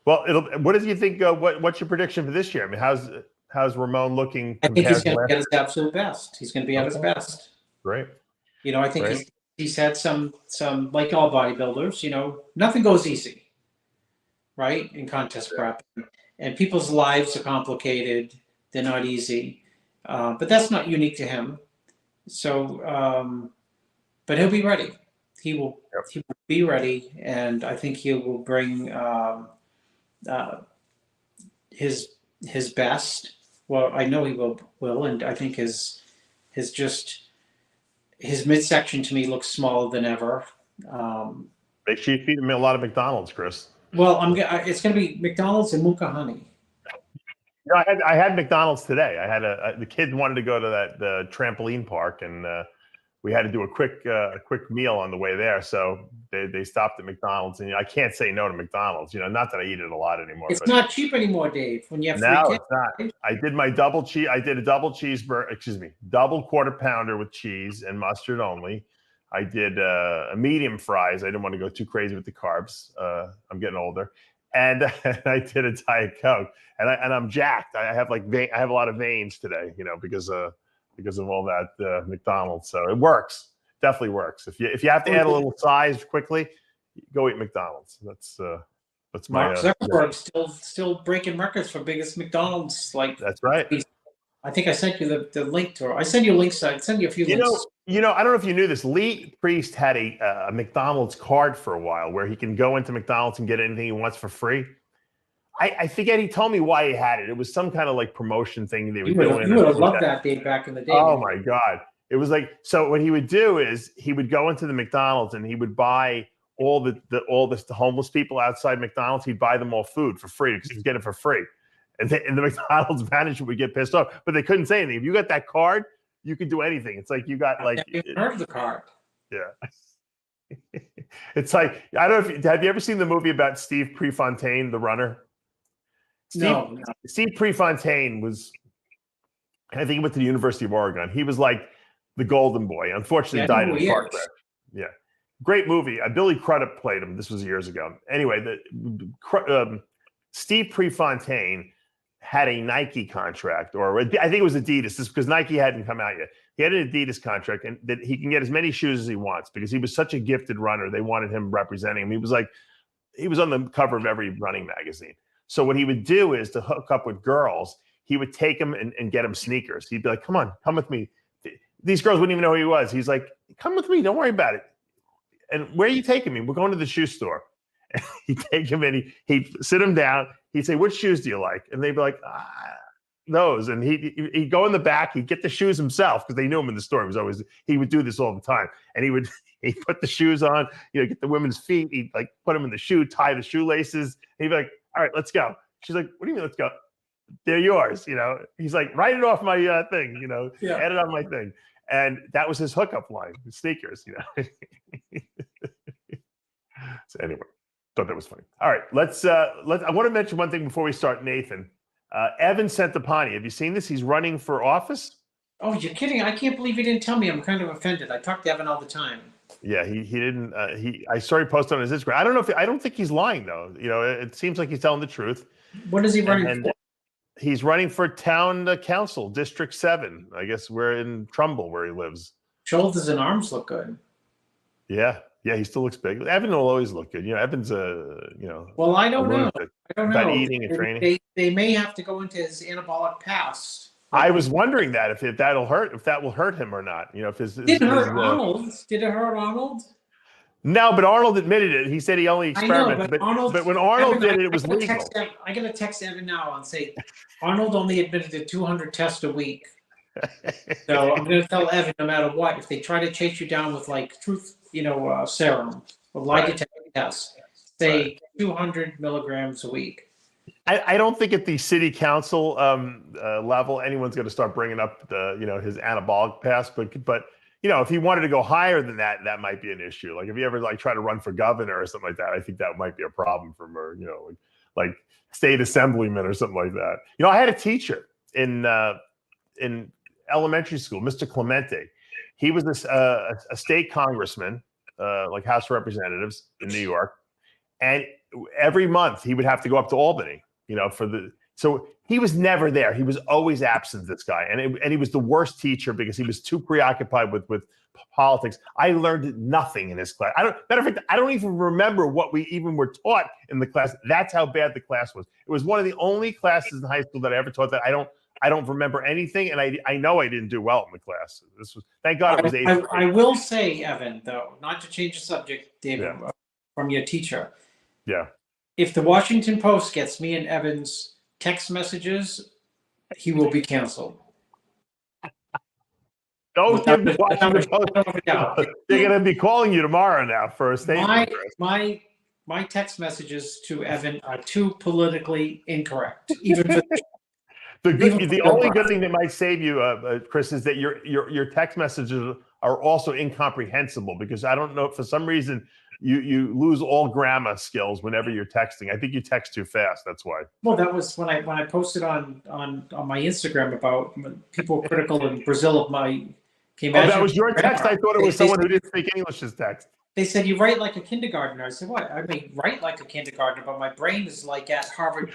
Well, what do you think? What's your prediction for this year? I mean, how's Ramon looking? I think he's going to be at his absolute best. He's going to be at his best. Great. I think he's had some, like all bodybuilders, nothing goes easy, right? In contest prep, and people's lives are complicated. They're not easy, but that's not unique to him. So, but he'll be ready. He will be ready, and I think he will bring his best. Well, I know he will, and I think his midsection to me looks smaller than ever. Make sure you feed him a lot of McDonald's, Chris. Well, it's going to be McDonald's and Mooka honey. I had McDonald's today. I had the kid wanted to go to the trampoline park, and we had to do a quick meal on the way there. So they stopped at McDonald's, and I can't say no to McDonald's. Not that I eat it a lot anymore. It's not cheap anymore, Dave. When you have no, it's not. I did my double cheese. I did a double cheeseburger. Excuse me, double quarter pounder with cheese and mustard only. I did a medium fries. I didn't want to go too crazy with the carbs. I'm getting older, and I did a Diet Coke. And I'm jacked. I have I have a lot of veins today, because of all that McDonald's. So it works. Definitely works. If you have to add a little size quickly, go eat McDonald's. That's my. Mark Zuckerberg still breaking records for biggest McDonald's. That's right. I think I sent you the link to her. I sent you links. I sent you a few links. I don't know if you knew this. Lee Priest had a McDonald's card for a while where he can go into McDonald's and get anything he wants for free. I forget he told me why he had it. It was some kind of promotion thing they were doing. You would have loved that day back in the day. Oh my God. It was so what he would do is he would go into the McDonald's and he would buy all the homeless people outside McDonald's. He'd buy them all food for free because he'd get it for free. And the McDonald's manager would get pissed off, but they couldn't say anything. If you got that card, you could do anything. It's like you got I've heard of the card. Yeah. It's I don't know have you ever seen the movie about Steve Prefontaine, the runner? No. Steve Prefontaine was, I think he went to the University of Oregon. He was like the golden boy. Unfortunately, died in a car crash. Yeah. Great movie. Billy Crudup played him. This was years ago. Anyway, Steve Prefontaine had a Nike contract, or I think it was Adidas. This is because Nike hadn't come out yet. He had an Adidas contract, and that he can get as many shoes as he wants because he was such a gifted runner. They wanted him representing him. He was on the cover of every running magazine. So what he would do is to hook up with girls, he would take them and get them sneakers. He'd be like, come on, come with me. These girls wouldn't even know who he was. He's like, come with me. Don't worry about it. And where are you taking me? We're going to the shoe store. He'd take him in. He'd sit him down. He'd say, what shoes do you like? And they'd be like, knows. And he'd go in the back, he'd get the shoes himself because they knew him in the store. He would do this all the time. And he'd put the shoes on, get the women's feet. He'd like put them in the shoe, tie the shoelaces. He'd be like, all right, let's go. She's like, what do you mean, let's go? They're yours. He's like, write it off my thing, add it on my thing. And that was his hookup line, sneakers, So anyway, thought that was funny. All right, I want to mention one thing before we start, Nathan. Evan Centopani, have you seen this? He's running for office. Oh, you're kidding! I can't believe you didn't tell me. I'm kind of offended. I talk to Evan all the time. Yeah, he didn't. I saw he posted on his Instagram. I don't think he's lying though. It seems like he's telling the truth. What is he running for? He's running for town council, District 7. I guess we're in Trumbull where he lives. Shoulders and arms look good. Yeah, he still looks big. Evan will always look good. Evan's Well, I don't know. About eating and training. They may have to go into his anabolic past. I was wondering that if that will hurt him or not. If did it hurt Arnold? Did it hurt Arnold? No, but Arnold admitted it. He said he only experimented. But when Arnold did it, it was legal. I got to text Evan now and say, Arnold only admitted to 200 tests a week. So I'm going to tell Evan, no matter what, if they try to chase you down with like truth, serum or lie detector tests, say 200 milligrams a week. I don't think at the city council level anyone's going to start bringing up his anabolic pass, but if he wanted to go higher than that, that might be an issue. Like if he ever try to run for governor or something like that, I think that might be a problem for him, or like state assemblyman or something like that. I had a teacher in elementary school, Mr. Clemente. He was a state congressman, like House of Representatives in New York, and every month he would have to go up to Albany, so he was never there. He was always absent, this guy. And he was the worst teacher because he was too preoccupied with politics. I learned nothing in his class. Matter of fact, I don't even remember what we even were taught in the class. That's how bad the class was. It was one of the only classes in high school that I ever taught that I don't remember anything. And I know I didn't do well in the class. Thank God it was 8th. I will say, Evan, though, not to change the subject, David, from your teacher. Yeah. If the Washington Post gets me and Evan's text messages, he will be canceled. Don't give the Washington Post. They're going to be calling you tomorrow now for a statement. My text messages to Evan are too politically incorrect. Even for the only good thing that might save you, Chris, is that your text messages are also incomprehensible, because I don't know, for some reason you lose all grammar skills whenever you're texting. I think you text too fast. That's why. Well, that was when I posted on my Instagram about people critical in Brazil of my. That was your text. I thought it was someone who didn't speak English's text. They said you write like a kindergartner. I said, what? I may write like a kindergartner, but my brain is like at Harvard,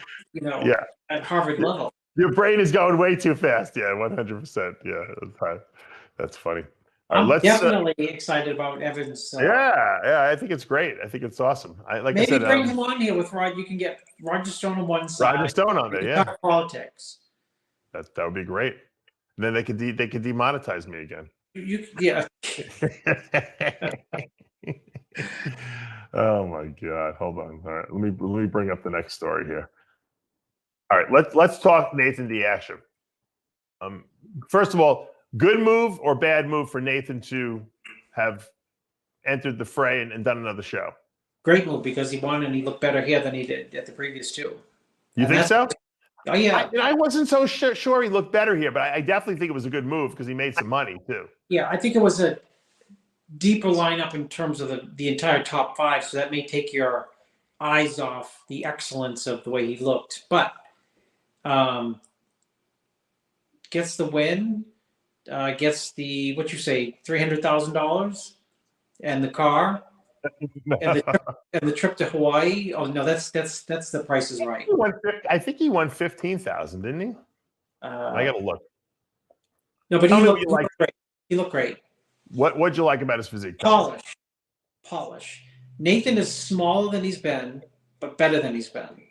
at Harvard level. Your brain is going way too fast. Yeah, 100%. Yeah, that's funny. I'm definitely excited about Evan's. I think it's great. I think it's awesome. Maybe bring him on here with Rod. You can get Roger Stone on one side. Roger Stone on there, yeah. Talk politics. That would be great. And then they could demonetize me again. Oh my God! Hold on. All right, let me bring up the next story here. All right, let's talk Nathan Asha. First of all, good move or bad move for Nathan to have entered the fray and done another show? Great move, because he won and he looked better here than he did at the previous two. You think so? Oh yeah. I wasn't so sure he looked better here, but I definitely think it was a good move because he made some money too. Yeah, I think it was a deeper lineup in terms of the entire top 5, so that may take your eyes off the excellence of the way he looked. But gets the win, gets the $300,000 and the car. And the trip to Hawaii. Oh no, that's the Price is Right. I think he won 15,000, didn't he? I gotta look. No, but he looked great. He looked great. What'd you like about his physique? Polish. Nathan is smaller than he's been, but better than he's been.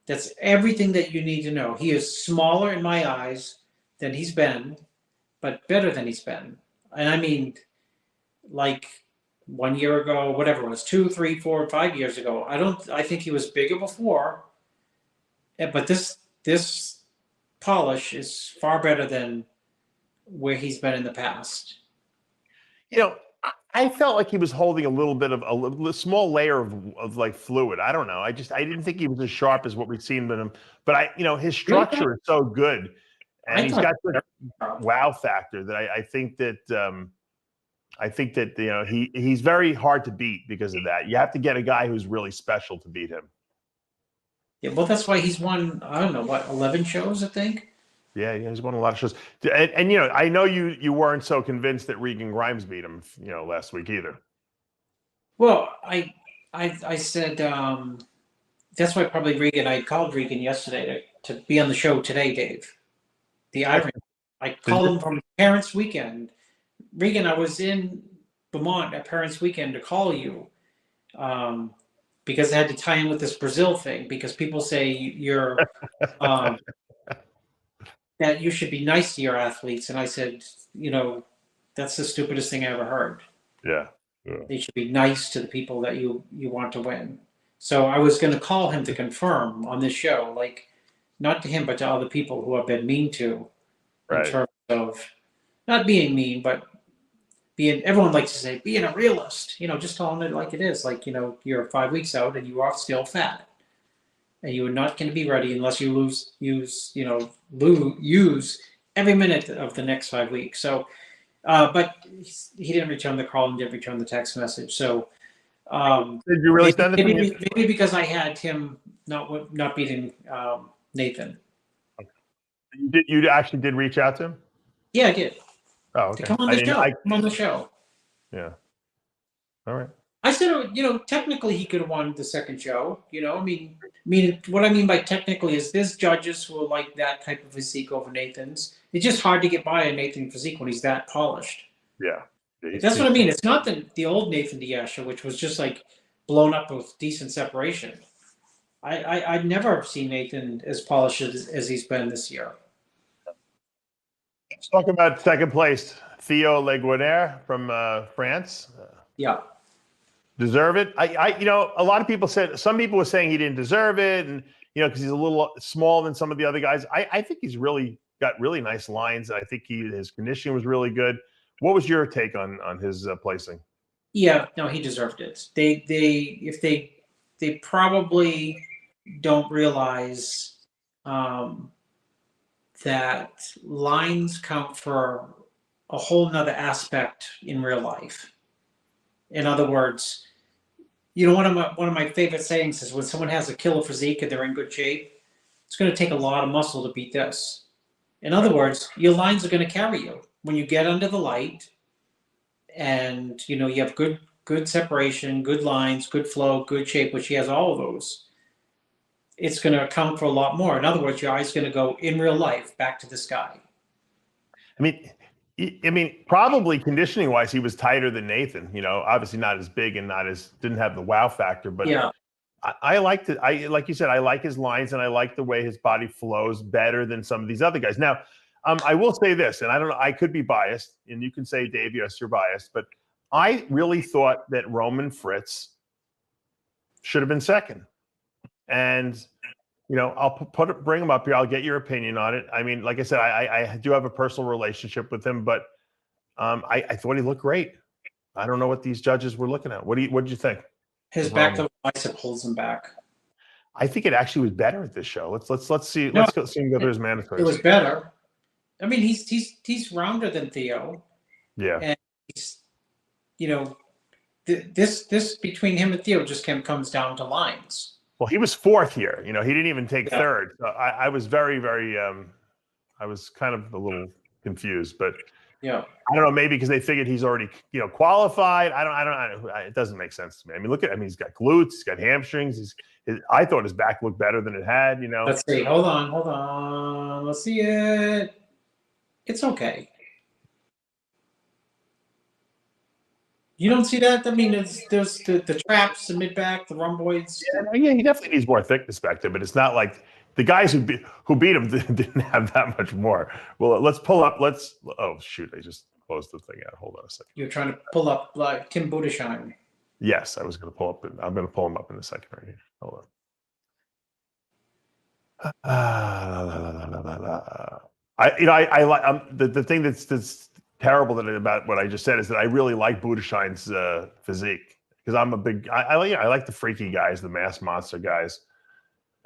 That's everything that you need to know. He is smaller in my eyes than he's been, but better than he's been. And I mean, like 1 year ago, whatever it was, 2, 3, 4, 5 years ago. I think he was bigger before, but this polish is far better than where he's been in the past. You know, I felt like he was holding a little bit of a small layer of like fluid. I don't know. I didn't think he was as sharp as what we've seen with him. But his structure is so good, and he's got such wow factor that I think that he's very hard to beat because of that. You have to get a guy who's really special to beat him. Yeah, well, that's why he's won. I don't know what 11 shows, I think. Yeah, he's won a lot of shows. And I know you weren't so convinced that Regan Grimes beat him, last week either. Well, I said that's why probably Regan. I called Regan yesterday to be on the show today, Dave. The irony. I called him from Parents' Weekend. Regan, I was in Vermont at Parents' Weekend to call you because I had to tie in with this Brazil thing because people say you're that you should be nice to your athletes. And I said, that's the stupidest thing I ever heard. Yeah. They should be nice to the people that you want to win. So I was going to call him to confirm on this show, like not to him, but to other people who have been mean to in terms of not being mean, but everyone likes to say, being a realist, just telling it like it is. Like, you're 5 weeks out and you are still fat. And you are not going to be ready unless you use every minute of the next 5 weeks. So, but he didn't return the call and didn't return the text message. So, did you really send it? Maybe because I had him not beating Nathan. You actually did reach out to him? Yeah, I did. Oh, okay. To come on the show. Come on the show. Yeah. All right. I said, technically he could have won the second show. I mean, what I mean by technically is there's judges who are like that type of physique over Nathan's. It's just hard to get by a Nathan physique when he's that polished. Yeah. That's what I mean. It's not the old Nathan Asha, which was just like blown up with decent separation. I've never seen Nathan as polished as he's been this year. Let's talk about second place, Theo Leguerrier from France. Yeah. Deserve it? A lot of people some people were saying he didn't deserve it, and because he's a little smaller than some of the other guys. I think he's really got really nice lines. I think his conditioning was really good. What was your take on his placing? Yeah, no, he deserved it. They probably don't realize that lines count for a whole nother aspect in real life. In other words, one of my favorite sayings is when someone has a killer physique and they're in good shape, it's going to take a lot of muscle to beat this. In other words, your lines are going to carry you when you get under the light, and you have good separation, good lines, good flow, good shape, which he has all of those. It's going to account for a lot more. In other words, your eye's going to go in real life back to this guy. I mean, probably conditioning wise, he was tighter than Nathan. Obviously not as big and didn't have the wow factor. But yeah, I liked it. Like you said, I like his lines and I like the way his body flows better than some of these other guys. Now, I will say this, and I don't know, I could be biased, and you can say, Dave, yes, you're biased, but I really thought that Roman Fritz should have been second. And I'll bring him up here. I'll get your opinion on it. I mean, like I said, I do have a personal relationship with him, but I thought he looked great. I don't know what these judges were looking at. What did you think? His back to bicep holds him back. I think it actually was better at this show. Let's see. Let's go see him go through his mandatories. It was better. I mean, he's rounder than Theo. Yeah. And he's, this between him and Theo just comes down to lines. Well, he was fourth here. He didn't even take third. So I was very, very. I was kind of a little confused, but yeah, I don't know. Maybe because they figured he's already, qualified. I don't. It doesn't make sense to me. I mean, he's got glutes, he's got hamstrings. I thought his back looked better than it had. Let's see. Hold on. Let's see it. It's okay. You don't see that? I mean, there's the traps, the mid back, the rhomboids. Yeah, he definitely needs more thickness back there, but it's not like the guys who beat him didn't have that much more. Well, let's pull up. Oh shoot! I just closed the thing out. Hold on a second. You're trying to pull up like Tim Budishheim. Yes, I was going to pull up. I'm going to pull him up in a second right here. Hold on. I like the thing that's terrible about what I just said is that I really like Budashine's physique because I'm a big I like the freaky guys, the mass monster guys,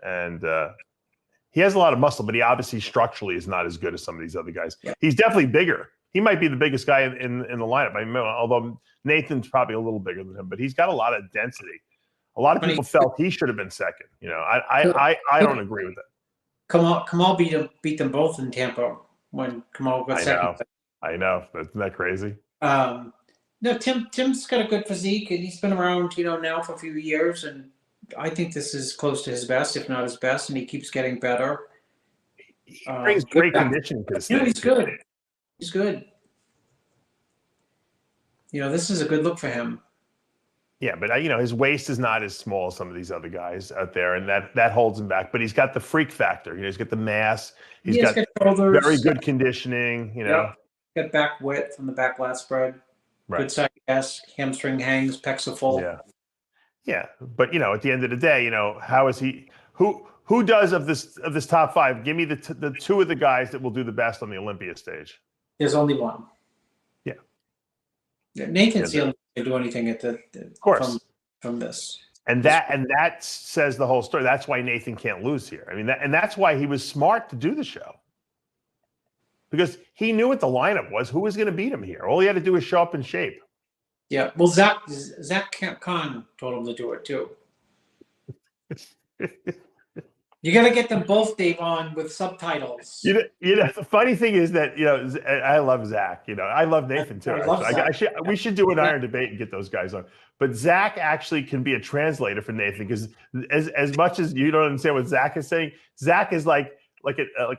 and he has a lot of muscle, but he obviously structurally is not as good as some of these other guys. Yeah. He's definitely bigger. He might be the biggest guy in the lineup. I mean, although Nathan's probably a little bigger than him, but he's got a lot of density. A lot of people felt he should have been second. You know, I don't agree with that. Kamal beat them both in Tampa when Kamal got second. I know. Isn't that crazy? No, Tim's got a good physique, and he's been around, now for a few years, and I think this is close to his best, if not his best, and he keeps getting better. He brings great conditioning to this thing. He's good. He's good. This is a good look for him. Yeah, but his waist is not as small as some of these other guys out there, and that holds him back. But he's got the freak factor. He's got the mass. He's got shoulders, very good conditioning. Got back width on the back lat spread. Right. Good side chest, hamstring hangs, pecs are full. Yeah. But at the end of the day, how is he? Who does of this top five? Give me the two of the guys that will do the best on the Olympia stage. There's only one. Yeah. Nathan's the only one to do anything at the of course from this. And that says the whole story. That's why Nathan can't lose here. I mean, that's why he was smart to do the show. Because he knew what the lineup was. Who was going to beat him here? All he had to do was show up in shape. Yeah. Well, Zach Khan told him to do it too. You got to get them both, Dave, on with subtitles. The funny thing is that I love Zach. I love Nathan too. We should do an iron debate and get those guys on. But Zach actually can be a translator for Nathan because as much as you don't understand what Zach is saying, Zach is like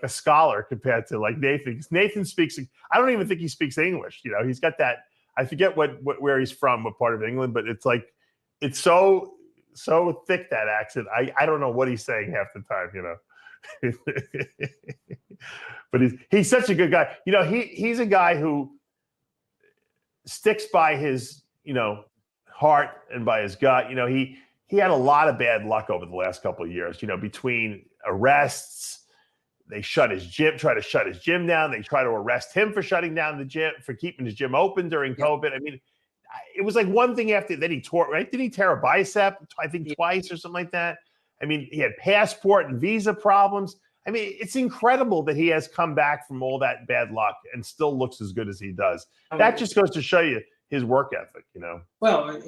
a scholar compared to like Nathan. Nathan speaks. I don't even think he speaks English. He's got that. I forget where he's from, what part of England, but it's so thick, that accent. I don't know what he's saying half the time. But he's such a good guy. He's a guy who sticks by his heart and by his gut. He had a lot of bad luck over the last couple of years. Between arrests. They try to shut his gym down. They try to arrest him for shutting down the gym, for keeping his gym open during COVID. I mean, it was like one thing after that he tore, right? Did he tear a bicep? I think twice or something like that. I mean, he had passport and visa problems. I mean, it's incredible that he has come back from all that bad luck and still looks as good as he does. That just goes to show you his work ethic, Well,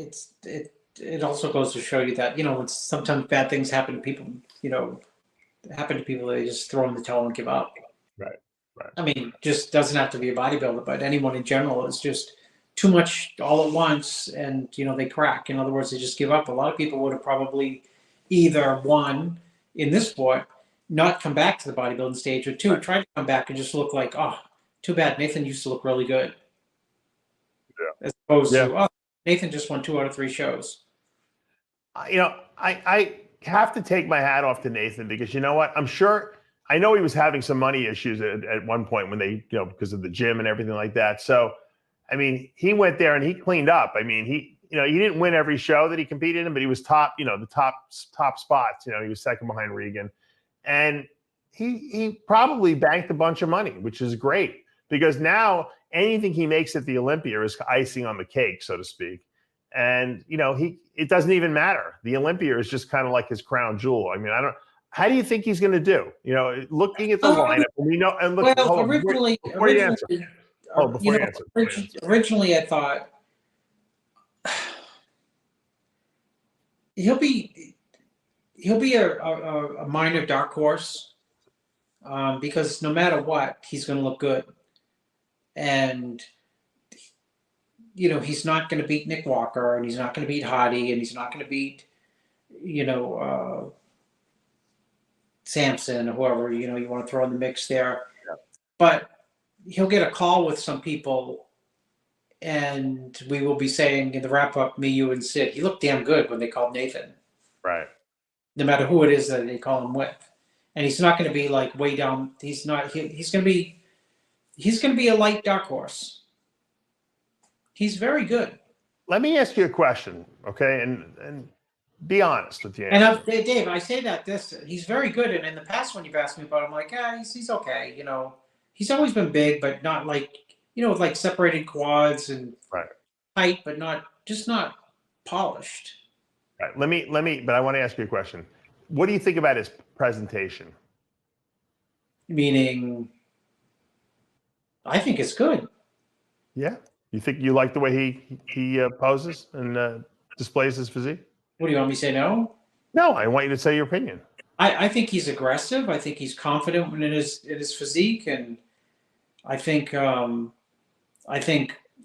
it also goes to show you that, when sometimes bad things happen to people, they just throw in the towel and give up. Right. I mean, just doesn't have to be a bodybuilder, but anyone in general is just too much all at once, and they crack. In other words, they just give up. A lot of people would have probably either one in this sport, not come back to the bodybuilding stage, or two, try to come back and just look like, oh, too bad. Nathan used to look really good. Yeah. As opposed to, oh, Nathan just won 2 out of 3 shows. I have to take my hat off to Nathan because you know what? I know he was having some money issues at one point when they, because of the gym and everything like that. So, I mean, he went there and he cleaned up. I mean, he didn't win every show that he competed in, but he was top, the top spots. He was second behind Regan. And he probably banked a bunch of money, which is great because now anything he makes at the Olympia is icing on the cake, so to speak. And, it doesn't even matter. The Olympia is just kind of like his crown jewel. I mean, how do you think he's going to do? Looking at the lineup, and look. Well, originally I thought he'll be a minor dark horse because no matter what, he's going to look good. And he's not going to beat Nick Walker, and he's not going to beat Hardy, and he's not going to beat, Samson or whoever, you want to throw in the mix there. Yeah. But he'll get a call with some people, and we will be saying in the wrap-up, me, you, and Sid, he looked damn good when they called Nathan. Right. No matter who it is that they call him with. And he's not going to be like way down. He's going to be a light dark horse. He's very good. Let me ask you a question, okay? And Be honest with you. And Dave, I say that he's very good. And in the past, when you've asked me about him, I'm like, he's okay. You know, he's always been big, but not like, you know, with like separated quads and tight, but not polished. Right. Let me. But I want to ask you a question. What do you think about his presentation? Meaning, I think it's good. Yeah. You think you like the way he poses and displays his physique? What do you want me to say? No. No, I want you to say your opinion. I think he's aggressive. I think he's confident in his physique, and I think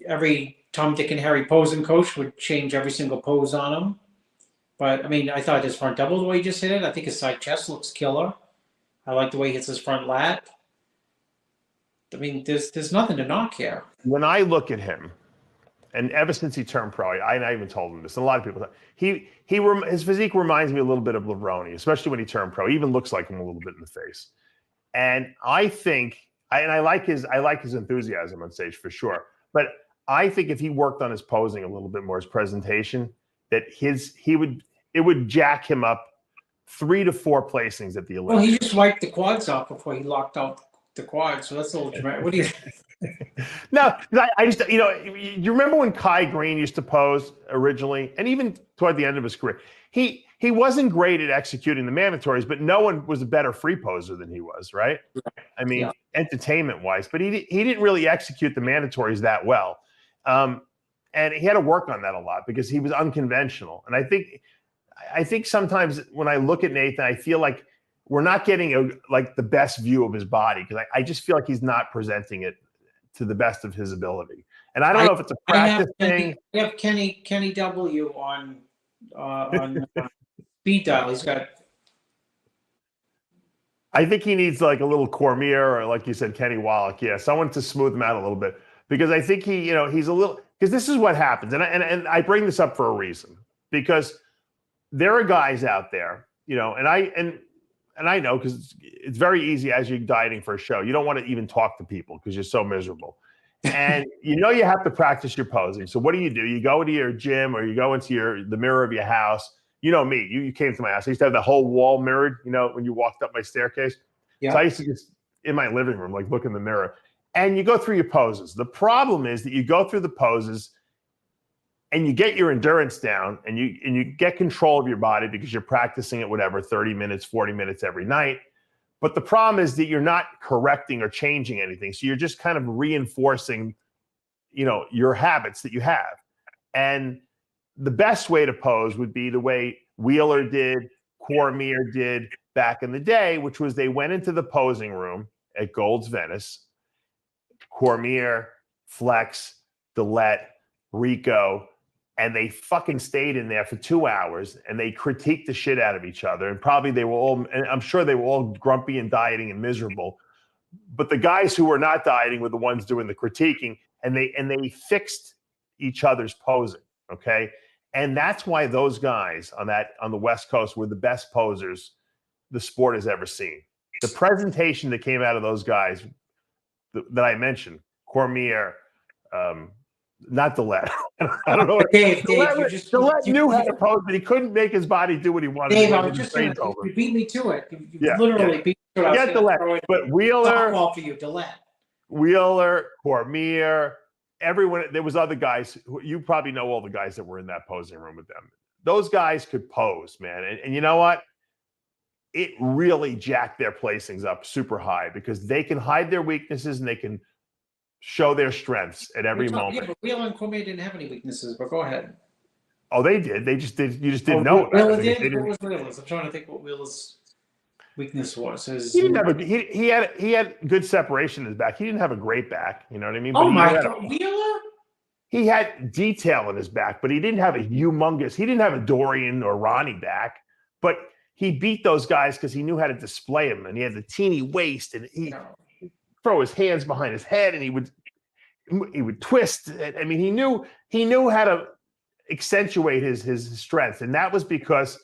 every Tom, Dick, and Harry posing coach would change every single pose on him. But I mean, I thought his front double, the way he just hit it. I think his side chest looks killer. I like the way he hits his front lat. I mean, there's nothing to knock here. When I look at him, and ever since he turned pro, I even told him this. And a lot of people, his physique reminds me a little bit of Leveroni, especially when he turned pro. He even looks like him a little bit in the face. And I think, I like his enthusiasm on stage for sure. But I think if he worked on his posing a little bit more, his presentation, that it would jack him up 3 to 4 placings at the Olympics. Well, he just wiped the quads off before he locked out the quads, so that's a little dramatic. What do you? No, I just, you know, you remember when Kai Green used to pose originally, and even toward the end of his career, he wasn't great at executing the mandatories, but no one was a better free poser than he was, right? I mean, entertainment-wise, but he didn't really execute the mandatories that well. And he had to work on that a lot because he was unconventional. And I think sometimes when I look at Nathan, I feel like we're not getting the best view of his body because I just feel like he's not presenting it to the best of his ability. And I don't know if it's a practice thing. We have Kenny W on speed dial. He's got. I think he needs like a little Cormier or, like you said, Kenny Wallach. Yeah, someone to smooth him out a little bit because I think he's a little, because this is what happens. And I bring this up for a reason because there are guys out there, you know, and I know because it's very easy as you're dieting for a show. You don't want to even talk to people because you're so miserable. And you have to practice your posing. So what do? You go to your gym or you go into the mirror of your house. You know me. You came to my house. I used to have the whole wall mirrored, you know, when you walked up my staircase. Yeah. So I used to just, in my living room, like look in the mirror. And you go through your poses. The problem is that you go through the poses and you get your endurance down and you get control of your body because you're practicing it, whatever, 30 minutes, 40 minutes every night. But the problem is that you're not correcting or changing anything. So you're just kind of reinforcing, you know, your habits that you have. And the best way to pose would be the way Wheeler did, Cormier did back in the day, which was they went into the posing room at Gold's Venice, Cormier, Flex, Dillette, Rico, and they fucking stayed in there for 2 hours and they critiqued the shit out of each other. And probably I'm sure they were all grumpy and dieting and miserable. But the guys who were not dieting were the ones doing the critiquing, and they fixed each other's posing. Okay. And that's why those guys on the West Coast were the best posers the sport has ever seen. The presentation that came out of those guys that I mentioned, Cormier, not Dillette. I don't know. Dillette knew how to pose, but he couldn't make his body do what he wanted. Dave, I was just saying, you beat me to it. You literally beat me to it. Yeah, Dillette. But Wheeler, for you, Dillette. Wheeler, Cormier, everyone. There was other guys. You probably know all the guys that were in that posing room with them. Those guys could pose, man. And you know what? It really jacked their placings up super high because they can hide their weaknesses and they can show their strengths at every moment. Yeah, but Wheeler and Cormier didn't have any weaknesses, but go ahead. Oh, they did. They just did. You just didn't know it. Wheeler did? What was Wheeler's? I'm trying to think what Wheeler's weakness was. He didn't have he had good separation in his back. He didn't have a great back. You know what I mean? Oh my God, Wheeler? He had detail in his back, but he didn't have a humongous. He didn't have a Dorian or Ronnie back, but he beat those guys because he knew how to display them, and he had the teeny waist, and he throw his hands behind his head, and he would twist. I mean, he knew how to accentuate his strength, and that was because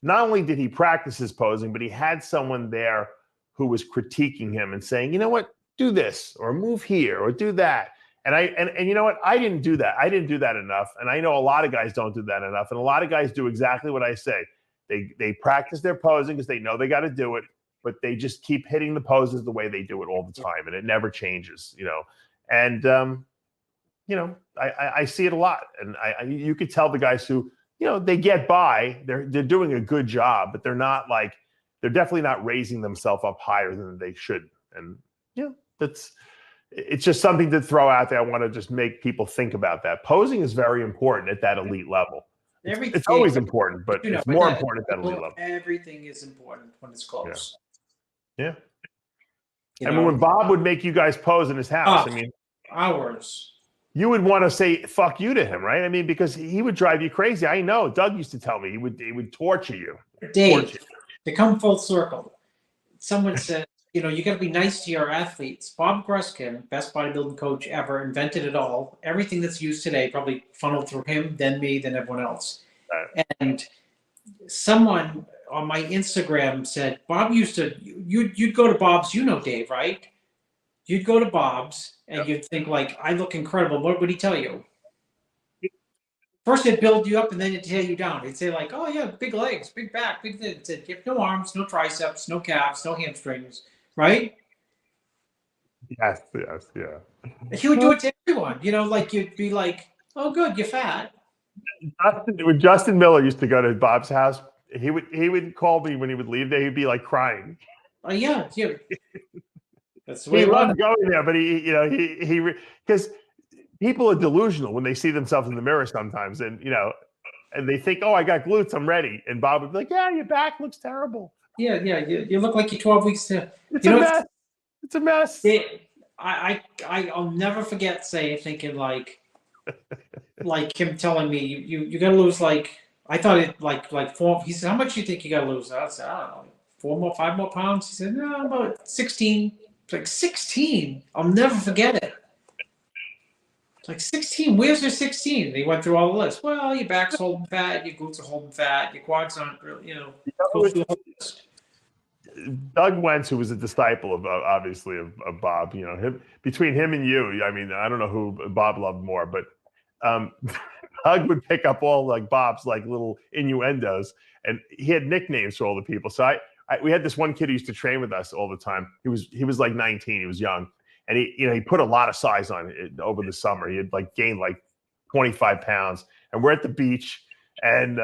not only did he practice his posing, but he had someone there who was critiquing him and saying, you know what, do this or move here or do that. And you know what? I didn't do that. I didn't do that enough. And I know a lot of guys don't do that enough. And a lot of guys do exactly what I say. They practice their posing because they know they got to do it, but they just keep hitting the poses the way they do it all the time, and it never changes, you know. And you know, I see it a lot, and you could tell the guys who, you know, they get by, they're doing a good job, but they're definitely not raising themselves up higher than they should. And yeah, it's just something to throw out there. I want to just make people think about that. Posing is very important at that elite level. It's always important, but it's more important at that elite level. Everything is important when it's close. Yeah. I mean, when Bob would make you guys pose in his house, I mean, hours. You would want to say "fuck you" to him, right? I mean, because he would drive you crazy. I know. Doug used to tell me he would torture you. Dave, to come full circle, someone said, you know, you got to be nice to your athletes. Bob Gruskin, best bodybuilding coach ever, invented it all. Everything that's used today probably funneled through him, then me, then everyone else. Right. And someone on my Instagram said, Bob used to, you'd go to Bob's, you know, Dave, right? You'd go to Bob's and you'd think like, I look incredible. What would he tell you? First, it'd build you up and then it'd tear you down. It'd say like, oh yeah, big legs, big back, big this. It said, you have no arms, no triceps, no calves, no hamstrings, right? Yes, yeah. He would do it to everyone. You know, like you'd be like, oh good, you're fat. When Justin Miller used to go to Bob's house, he would call me when he would leave there. He'd be like crying. Oh yeah. That's the way he loved going there, but he because people are delusional when they see themselves in the mirror sometimes, and you know, and they think, oh, I got glutes, I'm ready, and Bob would be like, yeah, your back looks terrible. Yeah, you look like you're 12 weeks to. It's a mess. It's a mess. I'll never forget thinking like him telling me you got to lose like I thought it like 4. He said, how much do you think you got to lose? I said, I don't know, 5 more pounds. He said, no, about 16. It's like 16. I'll never forget it. It's like 16. Where's your 16? And he went through all the lists. Well, your back's holding fat, your glutes are holding fat, your quads aren't really, you know. Doug Wentz, who was a disciple of obviously of Bob, you know, between him and you, I mean, I don't know who Bob loved more, but Doug would pick up all like Bob's like little innuendos, and he had nicknames for all the people. So we had this one kid who used to train with us all the time. He was like 19, he was young, and he put a lot of size on it over the summer. He had like gained like 25 pounds, and we're at the beach, and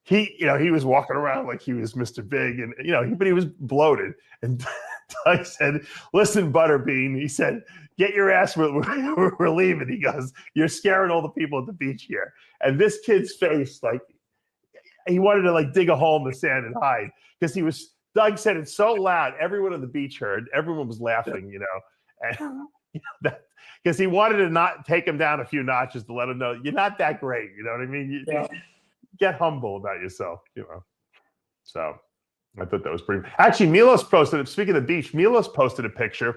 he was walking around like he was Mr. Big, and but he was bloated. And Doug said, "Listen, Butterbean," he said, "get your ass. We're leaving." He goes, "You're scaring all the people at the beach here." And this kid's face, like he wanted to like dig a hole in the sand and hide, because Doug said it so loud, everyone on the beach heard. Everyone was laughing, and because he wanted to not take him down a few notches to let him know you're not that great. You know what I mean? Get humble about yourself, So I thought that was pretty. Actually, Milos posted. Speaking of the beach, Milos posted a picture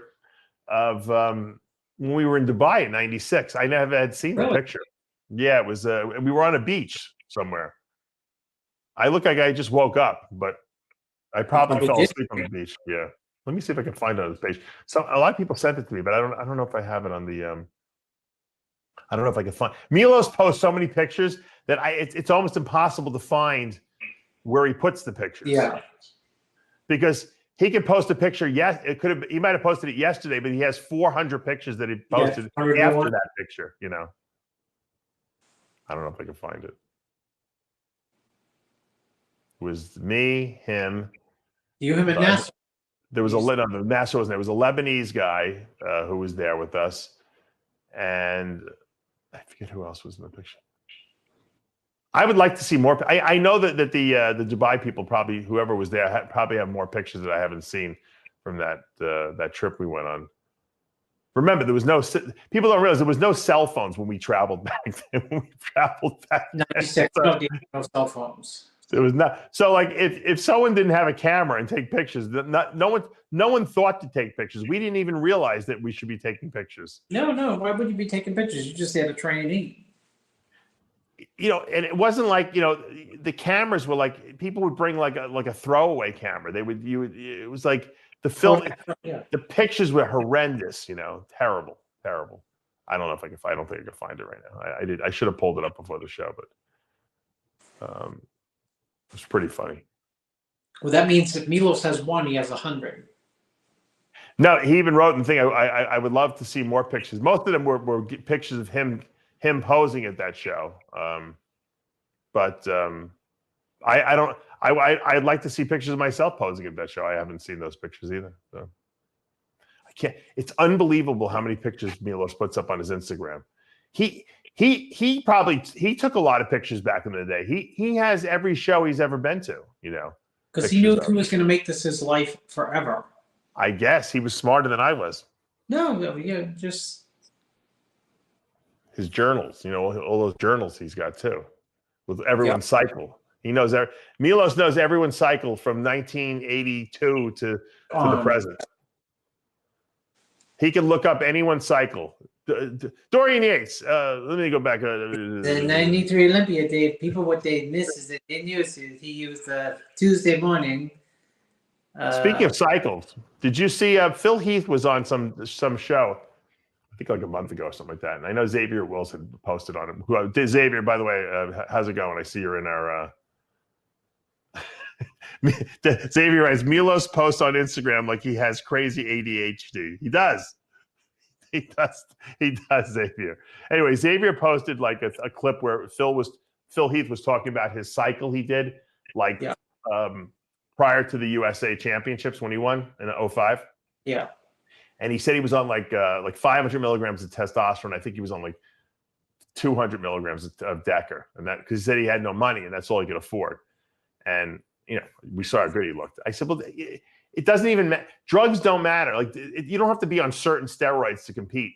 of when we were in Dubai in '96. I never had seen the picture. Yeah, it was. We were on a beach somewhere. I look like I just woke up, but I probably fell asleep on the beach. Yeah. Let me see if I can find it on the page. So a lot of people sent it to me, but I don't know if I have it on the. I don't know if I can find. Milos posts so many pictures that it's almost impossible to find where he puts the pictures. Yeah. Because he could post a picture. Yes, he might have posted it yesterday, but he has 400 pictures that he posted after that picture. I don't know if I can find it. It was me, him. You, him, and Nasser. There was Nasser wasn't there. It was a Lebanese guy who was there with us, and I forget who else was in the picture. I would like to see more. I know that the Dubai people, probably whoever was there, probably have more pictures that I haven't seen from that trip we went on. Remember, there was people don't realize there was no cell phones when we traveled back then. 96, no cell phones. It was not. So like if someone didn't have a camera and take pictures, no one thought to take pictures. We didn't even realize that we should be taking pictures. No. Why would you be taking pictures? You just had a trainee. And it wasn't like, the cameras were like, people would bring like a throwaway camera. It was like the film, the pictures were horrendous, terrible. I don't know if I can. I don't think I can find it right now. I should have pulled it up before the show, but it's pretty funny. Well, that means if Milos has 1, he has 100. No, he even wrote in the thing. I would love to see more pictures. Most of them were pictures of him posing at that show. But I don't. I'd like to see pictures of myself posing at that show. I haven't seen those pictures either. So I can't. It's unbelievable how many pictures Milos puts up on his Instagram. He probably took a lot of pictures back in the day. He has every show he's ever been to. You know, because he knew he was going to make this his life forever. I guess he was smarter than I was. No, yeah, just his journals. You know, all those journals he's got too, with everyone's cycle. He knows Milos knows everyone's cycle from 1982 to the present. He can look up anyone's cycle. Dorian Yates. Let me go back. The 93 Olympia, Dave. People, what they miss is that in use he used Tuesday morning. Speaking of cycles, did you see Phil Heath was on some show? I think like a month ago or something like that. And I know Xavier Wilson posted on him. Xavier, by the way, how's it going? I see you're in our. Xavier writes, Milos posts on Instagram like he has crazy ADHD. He does. He does, Xavier. Anyway, Xavier posted like a clip where Phil Heath was talking about his cycle he did, prior to the USA Championships when he won in 2005. Yeah. And he said he was on like 500 milligrams of testosterone. I think he was on like 200 milligrams of Decker, and that because he said he had no money and that's all he could afford. And you know, we saw how good he looked. I said, well, it doesn't even matter. Drugs don't matter. Like you don't have to be on certain steroids to compete.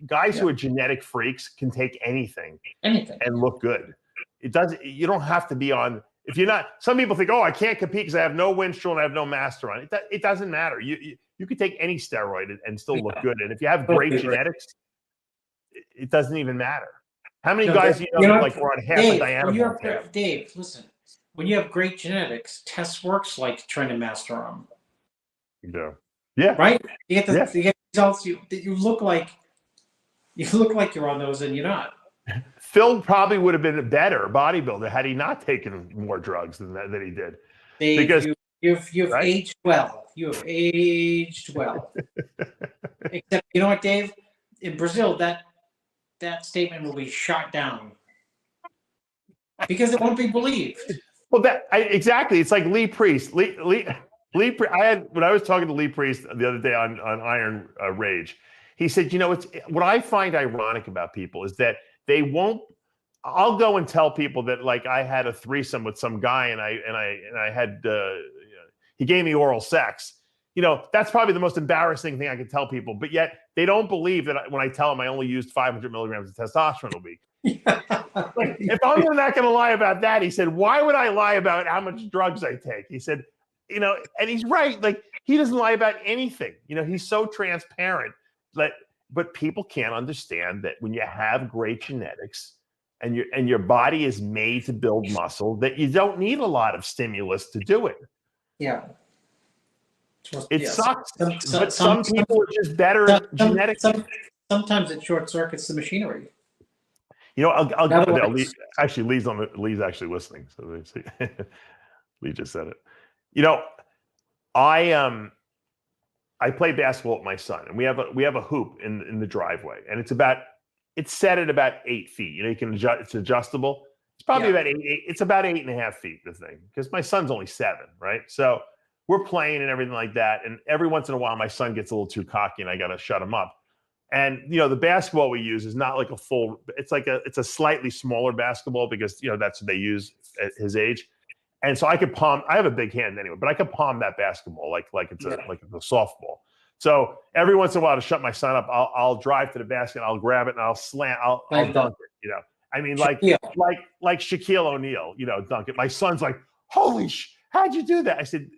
Guys who are genetic freaks can take anything and look good. It doesn't. You don't have to be on. If you're not, some people think, oh, I can't compete because I have no Winstrol and I have no Master on. It doesn't matter. You could take any steroid and still look good. And if you have great genetics, it doesn't even matter. How many guys you know like we're on half a diameter? Dave, listen. When you have great genetics, test works like trying to master them. Yeah. Right? You get results. You look like you're on those, and you're not. Phil probably would have been a better bodybuilder had he not taken more drugs than he did. Dave, because you've aged well. You have aged well. Except, you know what, Dave? In Brazil, that statement will be shot down because it won't be believed. Well, exactly. It's like Lee Priest. Lee Priest. When I was talking to Lee Priest the other day on Iron Rage, he said, you know, it's what I find ironic about people is that they won't. I'll go and tell people that like I had a threesome with some guy and I had he gave me oral sex. You know, that's probably the most embarrassing thing I can tell people. But yet they don't believe that when I tell them I only used 500 milligrams of testosterone a week. Like, if I'm not going to lie about that, he said, why would I lie about how much drugs I take? He said, you know, and he's right. Like he doesn't lie about anything. You know, he's so transparent. But people can't understand that when you have great genetics and your body is made to build muscle, that you don't need a lot of stimulus to do it. Yeah. It sucks. But some people are just better genetically. Sometimes it short circuits the machinery. You know, Lee's actually listening. So Lee just said it. You know, I play basketball with my son, and we have a hoop in the driveway, and it's set at about 8 feet. You know, you can adjust. It's adjustable. It's probably about 8. It's about 8.5 feet. The thing, because my son's only 7, right? So we're playing and everything like that, and every once in a while, my son gets a little too cocky, and I got to shut him up. And you know, the basketball we use is not like a full. It's a slightly smaller basketball because you know that's what they use at his age. And so I could palm. I have a big hand anyway, but I could palm that basketball like it's a softball. So every once in a while, to shut my son up, I'll drive to the basket, I'll grab it, and I'll slam. I'll dunk it. You know, I mean, like Shaquille O'Neal. You know, dunk it. My son's like, "Holy how'd you do that?" I said,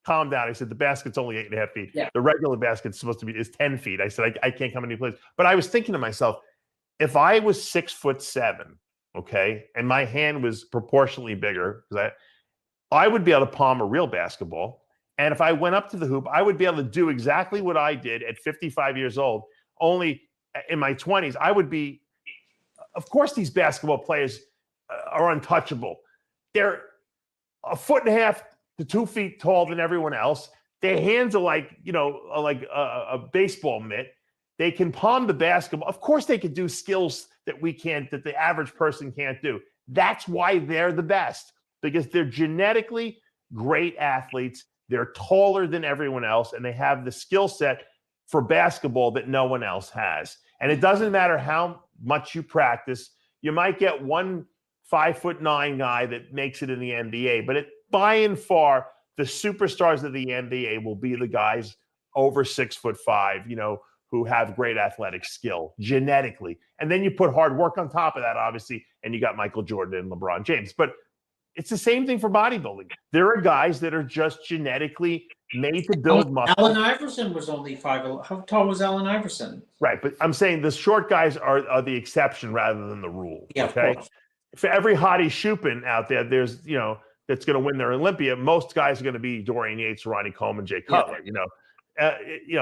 calm down. I said, the basket's only 8.5 feet. Yeah. The regular basket's supposed to is 10 feet. I said, I can't come any place. But I was thinking to myself, if I was 6'7", okay, and my hand was proportionally bigger, because I would be able to palm a real basketball. And if I went up to the hoop, I would be able to do exactly what I did at 55 years old, only in my 20s, I would be, of course, these basketball players are untouchable. They're 1.5 to 2 feet taller than everyone else. Their hands are like a baseball mitt. They can palm the basketball. Of course, they could do skills that the average person can't do. That's why they're the best, because they're genetically great athletes. They're taller than everyone else, and they have the skill set for basketball that no one else has. And it doesn't matter how much you practice. You might get one 5'9" guy that makes it in the NBA, but by and far, the superstars of the NBA will be the guys over 6'5", who have great athletic skill genetically. And then you put hard work on top of that, obviously, and you got Michael Jordan and LeBron James. But it's the same thing for bodybuilding. There are guys that are just genetically made to build muscle. Allen Iverson was only 5'11". How tall was Allen Iverson? Right, but I'm saying the short guys are the exception rather than the rule. Yeah, okay. For every hottie Shupin out there, there's that's going to win their Olympia. Most guys are going to be Dorian Yates, Ronnie Coleman, Jay Cutler.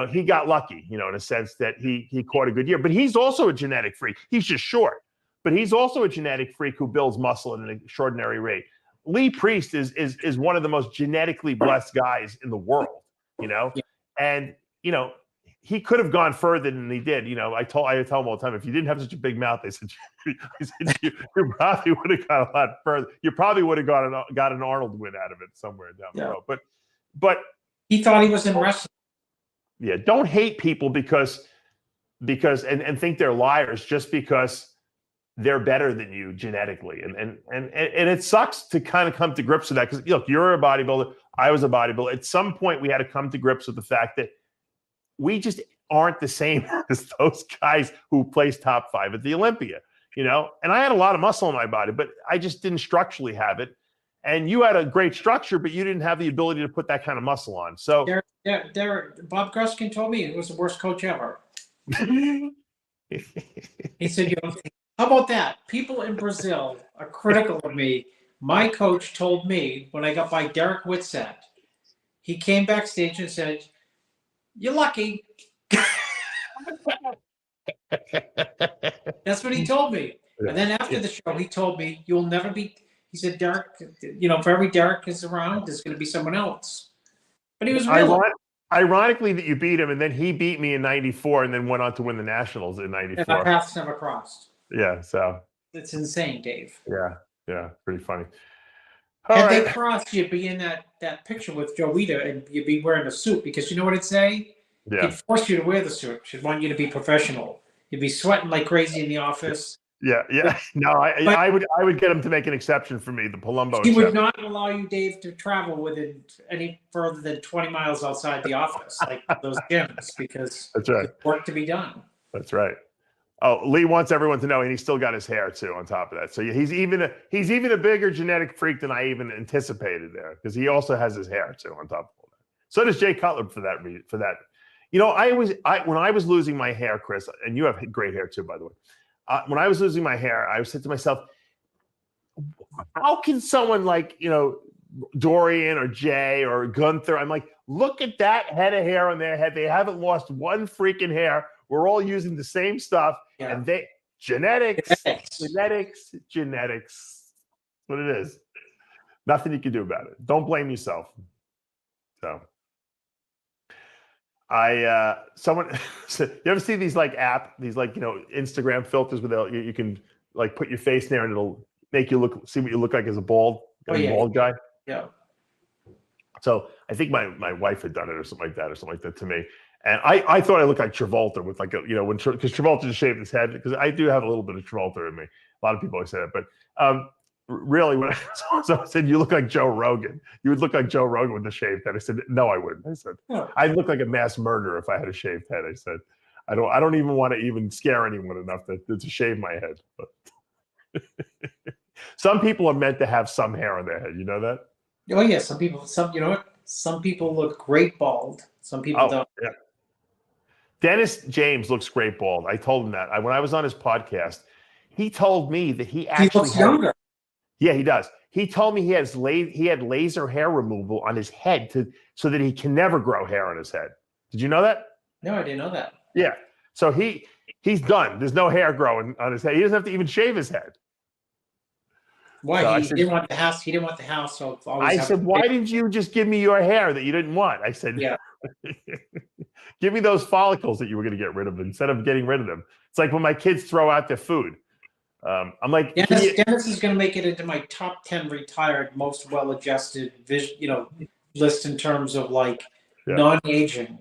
He got lucky, in a sense that he caught a good year. But he's also a genetic freak. He's just short, but he's also a genetic freak who builds muscle at an extraordinary rate. Lee Priest is one of the most genetically blessed guys in the world, and he could have gone further than he did. I tell him all the time, if you didn't have such a big mouth, I said you probably would have gone a lot further. You probably would have got an Arnold win out of it somewhere down the road. But he thought he was in wrestling. Yeah, don't hate people because and think they're liars just because they're better than you genetically. And it sucks to kind of come to grips with that, because look, you're a bodybuilder, I was a bodybuilder. At some point we had to come to grips with the fact that we just aren't the same as those guys who placed top 5 at the Olympia, and I had a lot of muscle in my body, but I just didn't structurally have it. And you had a great structure, but you didn't have the ability to put that kind of muscle on. So Bob Gruskin told me he was the worst coach ever. He said, how about that? People in Brazil are critical of me. My coach told me when I got by Derek Whitsett, he came backstage and said, "You're lucky." That's what he told me. And then after the show, he told me, "You'll never be." He said, "Derek, for every Derek is around, there's going to be someone else." But he was real. Ironically that you beat him, and then he beat me in '94, and then went on to win the Nationals in '94. And our paths never crossed. Yeah, so it's insane, Dave. Yeah, pretty funny. Had they crossed, you'd be in that picture with Joita, and you'd be wearing a suit, because you know what it'd say? Yeah. It'd force you to wear the suit. She'd want you to be professional. You'd be sweating like crazy in the office. Yeah. No, I would get him to make an exception for me, the Palumbo. He would not allow you, Dave, to travel within any further than 20 miles outside the office, like those gyms, because that's right. There's work to be done. That's right. Oh, Lee wants everyone to know, and he's still got his hair too on top of that. So he's even a bigger genetic freak than I even anticipated there, because he also has his hair too on top of all that. So does Jay Cutler for that. When I was losing my hair, Chris, and you have great hair too, by the way. When I was losing my hair, I said to myself, how can someone like, Dorian or Jay or Gunther, I'm like, look at that head of hair on their head. They haven't lost one freaking hair. We're all using the same stuff. Yeah. And genetics. What it is. Nothing you can do about it. Don't blame yourself. So someone you ever see these Instagram filters where you can like put your face there and it'll make you see what you look like as a bald guy. Yeah. So I think my wife had done it or something like that to me. And I thought I looked like Travolta with because Travolta just shaved his head, because I do have a little bit of Travolta in me. A lot of people always say that, but really, when I said, "You look like Joe Rogan," you would look like Joe Rogan with the shaved head. I said, "No, I wouldn't." I said, "I'd look like a mass murderer if I had a shaved head." I said, "I don't even want to even scare anyone enough to shave my head." But some people are meant to have some hair on their head. You know that? Oh yeah, some people look great bald. Some people don't. Yeah. Dennis James looks great bald. I told him that when I was on his podcast. He told me that he looks younger. Yeah, he does. He told me he had laser hair removal on his head so that he can never grow hair on his head. Did you know that? No, I didn't know that. Yeah. So he's done. There's no hair growing on his head. He doesn't have to even shave his head. Why? So He didn't want the house. He didn't want the house. So I said, why didn't you just give me your hair that you didn't want? I said, yeah. Give me those follicles that you were going to get rid of instead of getting rid of them. It's like when my kids throw out their food. I'm like, Dennis is going to make it into my top 10 retired, most well-adjusted, list in terms of like non-aging,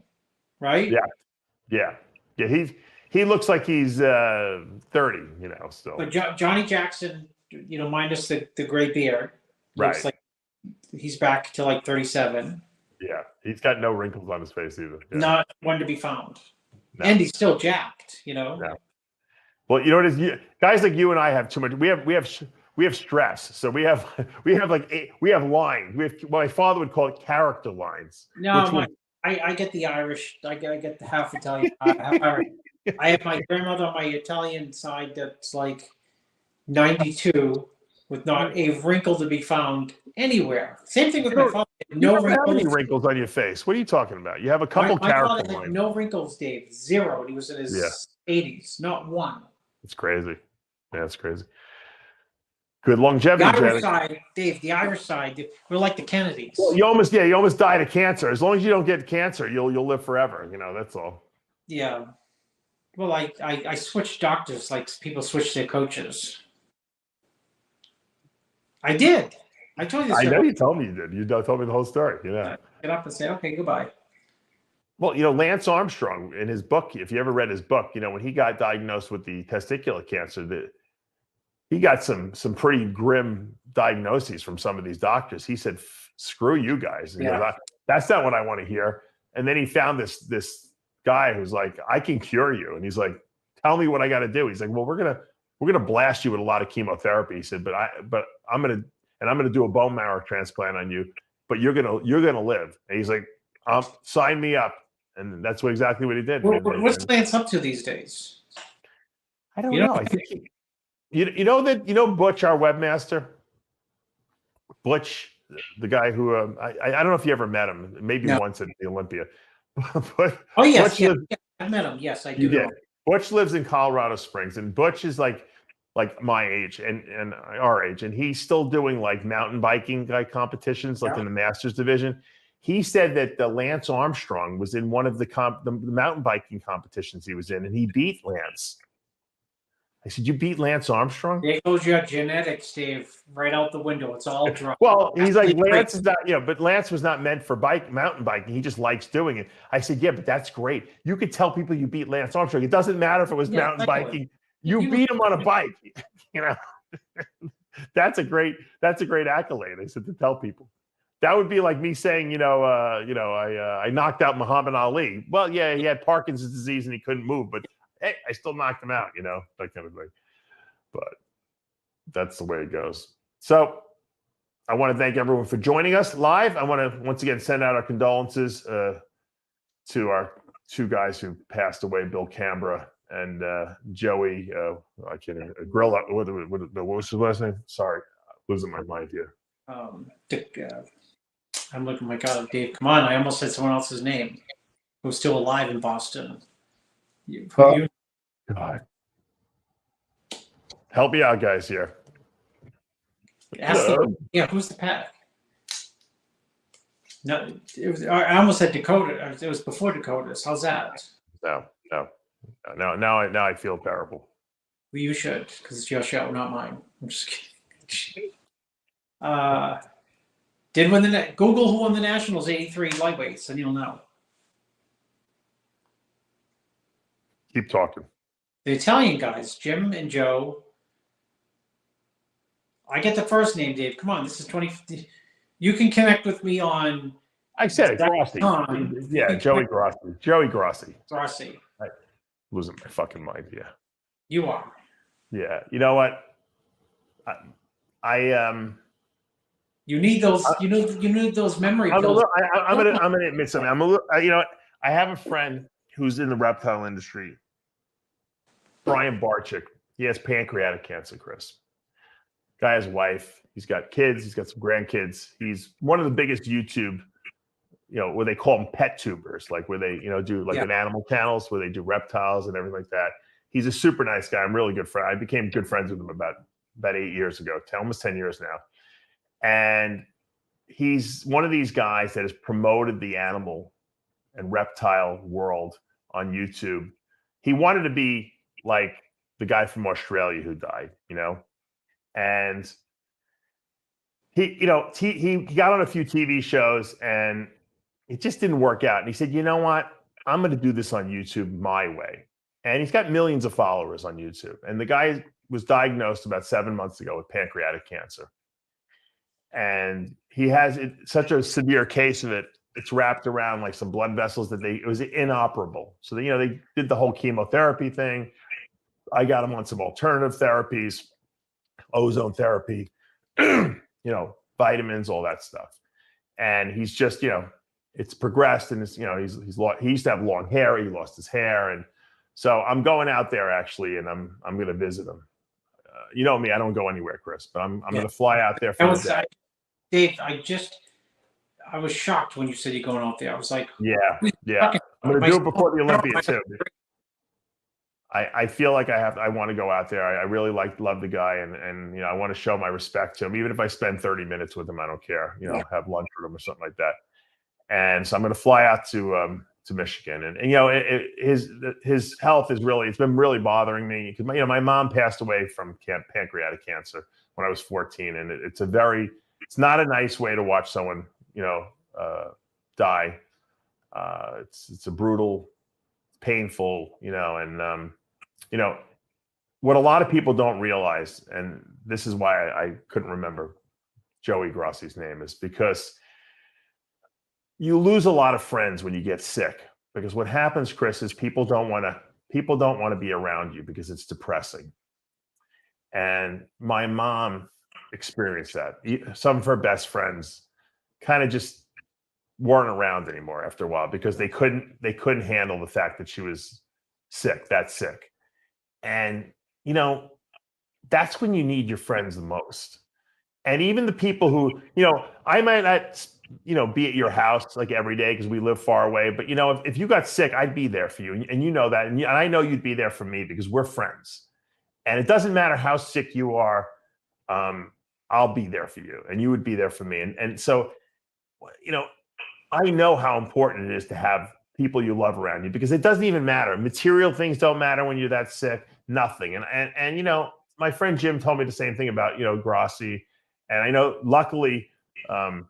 right? Yeah. He looks like he's 30, still. But Johnny Jackson, minus the gray beard, looks like he's back to like 37. Yeah, he's got no wrinkles on his face either. Yeah. Not one to be found. No. And he's still jacked, No. Well, you know what it is? Guys like you and I have too much. We have stress. So we have lines. My father would call it character lines. No, I get the Irish. I get the half Italian. I have my grandmother on my Italian side that's like 92 with not a wrinkle to be found anywhere. Same thing with my father. No wrinkles. How many wrinkles on your face? What are you talking about? You have a couple character lines. My father had no wrinkles, Dave. Zero. And he was in his 80s. Not one. It's crazy. Yeah, it's crazy. Good longevity. The Irish side, Dave. The Irish side. We're like the Kennedys. Well, you almost died of cancer. As long as you don't get cancer, you'll live forever. That's all. Yeah. Well, I switched doctors like people switch their coaches. I did. I told you. I know you told me you did. You told me the whole story. Get up and say, okay, goodbye. Well, Lance Armstrong in his book, if you ever read his book, when he got diagnosed with the testicular cancer, he got some pretty grim diagnoses from some of these doctors. He said, "Screw you guys." And he goes, that's not what I want to hear. And then he found this guy who's like, "I can cure you," and he's like, "Tell me what I got to do." He's like, "Well, we're gonna blast you with a lot of chemotherapy." He said, "But I'm gonna do a bone marrow transplant on you, but you're gonna live." And he's like, "Sign me up." And that's exactly what he did. What's Lance up to these days? I don't know. I think Butch, our webmaster, Butch, the guy who I don't know if you ever met him, maybe once at the Olympia. But yes, I met him. Yes, I do. Know. Butch lives in Colorado Springs, and Butch is like my age and our age, and he's still doing like mountain biking competitions, like in the Masters division. He said that the Lance Armstrong was in one of the mountain biking competitions he was in, and he beat Lance. I said, "You beat Lance Armstrong?" There goes your genetics, Dave. Right out the window. It's all drunk. Well, he's like, Lance is not, but Lance was not meant for mountain biking. He just likes doing it. I said, "Yeah, but that's great. You could tell people you beat Lance Armstrong. It doesn't matter if it was mountain biking. You beat him on a bike. That's a great accolade." I said, to tell people. That would be like me saying, I knocked out Muhammad Ali. Well, yeah, he had Parkinson's disease and he couldn't move, but hey, I still knocked him out, that kind of thing. But that's the way it goes. So I want to thank everyone for joining us live. I want to once again send out our condolences to our two guys who passed away, Bill Camra and Joey. I can't even Grill. What was his last name? Sorry, losing my mind here. I'm looking. My God, Dave, come on! I almost said someone else's name who's still alive in Boston. God. Help me out, guys. Here. Who's the pack? No, I almost said Dakota. It was before Dakota's. How's that? No. Now I feel terrible. Well, you should, because it's your show, not mine. I'm just kidding. Did win Google who won the Nationals 83 lightweights, and you'll know. Keep talking. The Italian guys, Jim and Joe. I get the first name, Dave. Come on, this is 2050. You can connect with me on. I said it, Grossi. Yeah, Joey Grossi. Joey Grossi. Grossi. I losing my fucking mind. Yeah. You are. Yeah. You know what? You need those. You need those memory pills. I'm gonna admit something. I'm a little. I have a friend who's in the reptile industry. Brian Barczyk. He has pancreatic cancer, Chris. Guy has a wife. He's got kids. He's got some grandkids. He's one of the biggest YouTube, where they call them pet tubers, like where they, do like an animal channels where they do reptiles and everything like that. He's a super nice guy. I'm really good friend. I became good friends with him about 8 years ago, almost 10 years now. And he's one of these guys that has promoted the animal and reptile world on YouTube. He wanted to be like the guy from Australia who died, and he got on a few TV shows and it just didn't work out. And he said, you know what? I'm going to do this on YouTube my way. And he's got millions of followers on YouTube. And the guy was diagnosed about 7 months ago with pancreatic cancer. And he has such a severe case of it. It's wrapped around like some blood vessels that it was inoperable. So they did the whole chemotherapy thing. I got him on some alternative therapies, ozone therapy, vitamins, all that stuff. And he's just, it's progressed, and it's, he used to have long hair. He lost his hair. And so I'm going out there actually, and I'm going to visit him. You know me, I don't go anywhere, Chris, but I'm going to fly out there for the day. Dave, I was shocked when you said you're going out there. I was like, yeah. I'm going to do it before the Olympia too. I feel like I want to go out there. I really love the guy, and I want to show my respect to him. Even if I spend 30 minutes with him, I don't care. Have lunch with him or something like that. And so I'm going to fly out to Michigan, and his health is it's been really bothering me because my mom passed away from pancreatic cancer when I was 14, and it's not a nice way to watch someone die. It's a brutal, painful, and what a lot of people don't realize, and this is why I couldn't remember Joey Grossi's name, is because you lose a lot of friends when you get sick. Because what happens, Chris, is people don't want to be around you because it's depressing. And my mom experienced that. Some of her best friends kind of just weren't around anymore after a while because they couldn't handle the fact that she was that sick. And that's when you need your friends the most. And even the people who, I might not, be at your house like every day because we live far away, but if you got sick, I'd be there for you, and you know that, and I know you'd be there for me because we're friends. And it doesn't matter how sick you are, I'll be there for you, and you would be there for me. And so, I know how important it is to have people you love around you, because it doesn't even matter. Material things don't matter when you're that sick, nothing. And my friend Jim told me the same thing about, Grossi. And I know luckily, the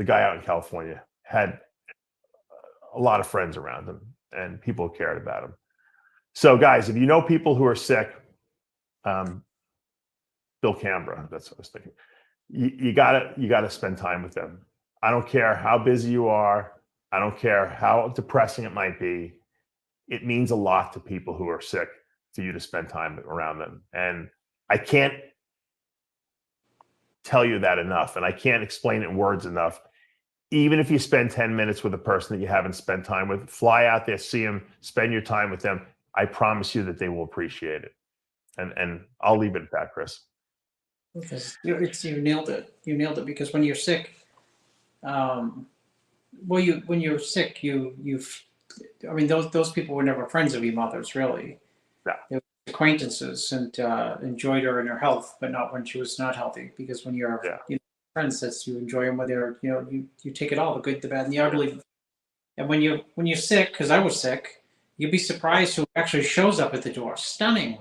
guy out in California had a lot of friends around him and people cared about him. So guys, if you know people who are sick, Bill Camra, that's what I was thinking. You gotta spend time with them. I don't care how busy you are. I don't care how depressing it might be. It means a lot to people who are sick for you to spend time around them. And I can't tell you that enough, and I can't explain it in words enough. Even if you spend 10 minutes with a person that you haven't spent time with, fly out there, see them, spend your time with them. I promise you that they will appreciate it. And I'll leave it at that, Chris. Because you nailed it. You nailed it, because when you're sick, when you're sick, those people were never friends of your mother's, really. Yeah. They were acquaintances, and enjoyed her in her health, but not when she was not healthy. Because when you're friends, that's, you enjoy them whether you take it all, the good, the bad, and the ugly. And when you're sick, because I was sick, you'd be surprised who actually shows up at the door. Stunning.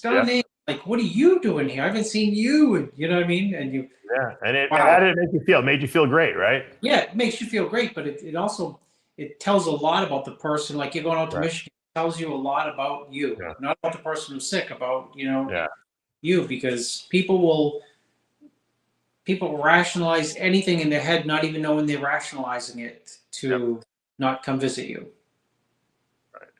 Yeah. Like, what are you doing here? I haven't seen you. And you know what I mean? And you. Yeah. And how did it make you feel? It made you feel great, right? Yeah, it makes you feel great, but it also tells a lot about the person. Like, you're going out to Michigan, it tells you a lot about you, not about the person who's sick, about you, because people rationalize anything in their head, not even knowing they're rationalizing it, to not come visit you.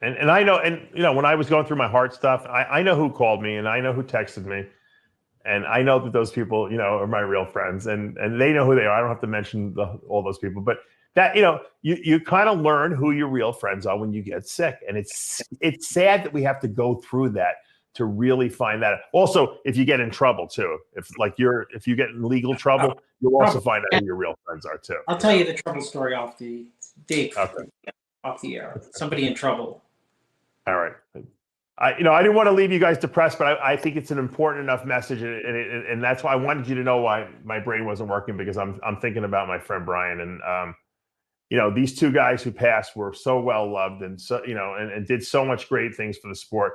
And I know, and when I was going through my heart stuff, I know who called me, and I know who texted me, and I know that those people, are my real friends, and they know who they are. I don't have to mention all those people, but that, you kind of learn who your real friends are when you get sick, and it's sad that we have to go through that to really find that. Also, if you get in trouble too, if you get in legal trouble, you'll also find out who your real friends are too. I'll tell you the trouble story off the air. Somebody in trouble. All right. I didn't want to leave you guys depressed, but I think it's an important enough message, and that's why I wanted you to know why my brain wasn't working, because I'm thinking about my friend Brian, and these two guys who passed were so well loved, and so and did so much great things for the sport.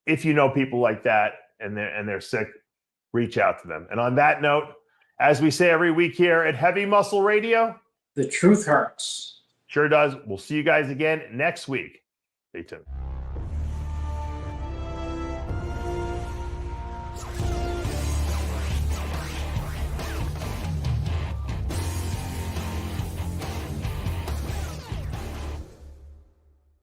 If you know people like that and they're sick, reach out to them. And on that note, as we say every week here at Heavy Muscle Radio, the truth hurts. Sure does. We'll see you guys again next week. Stay tuned.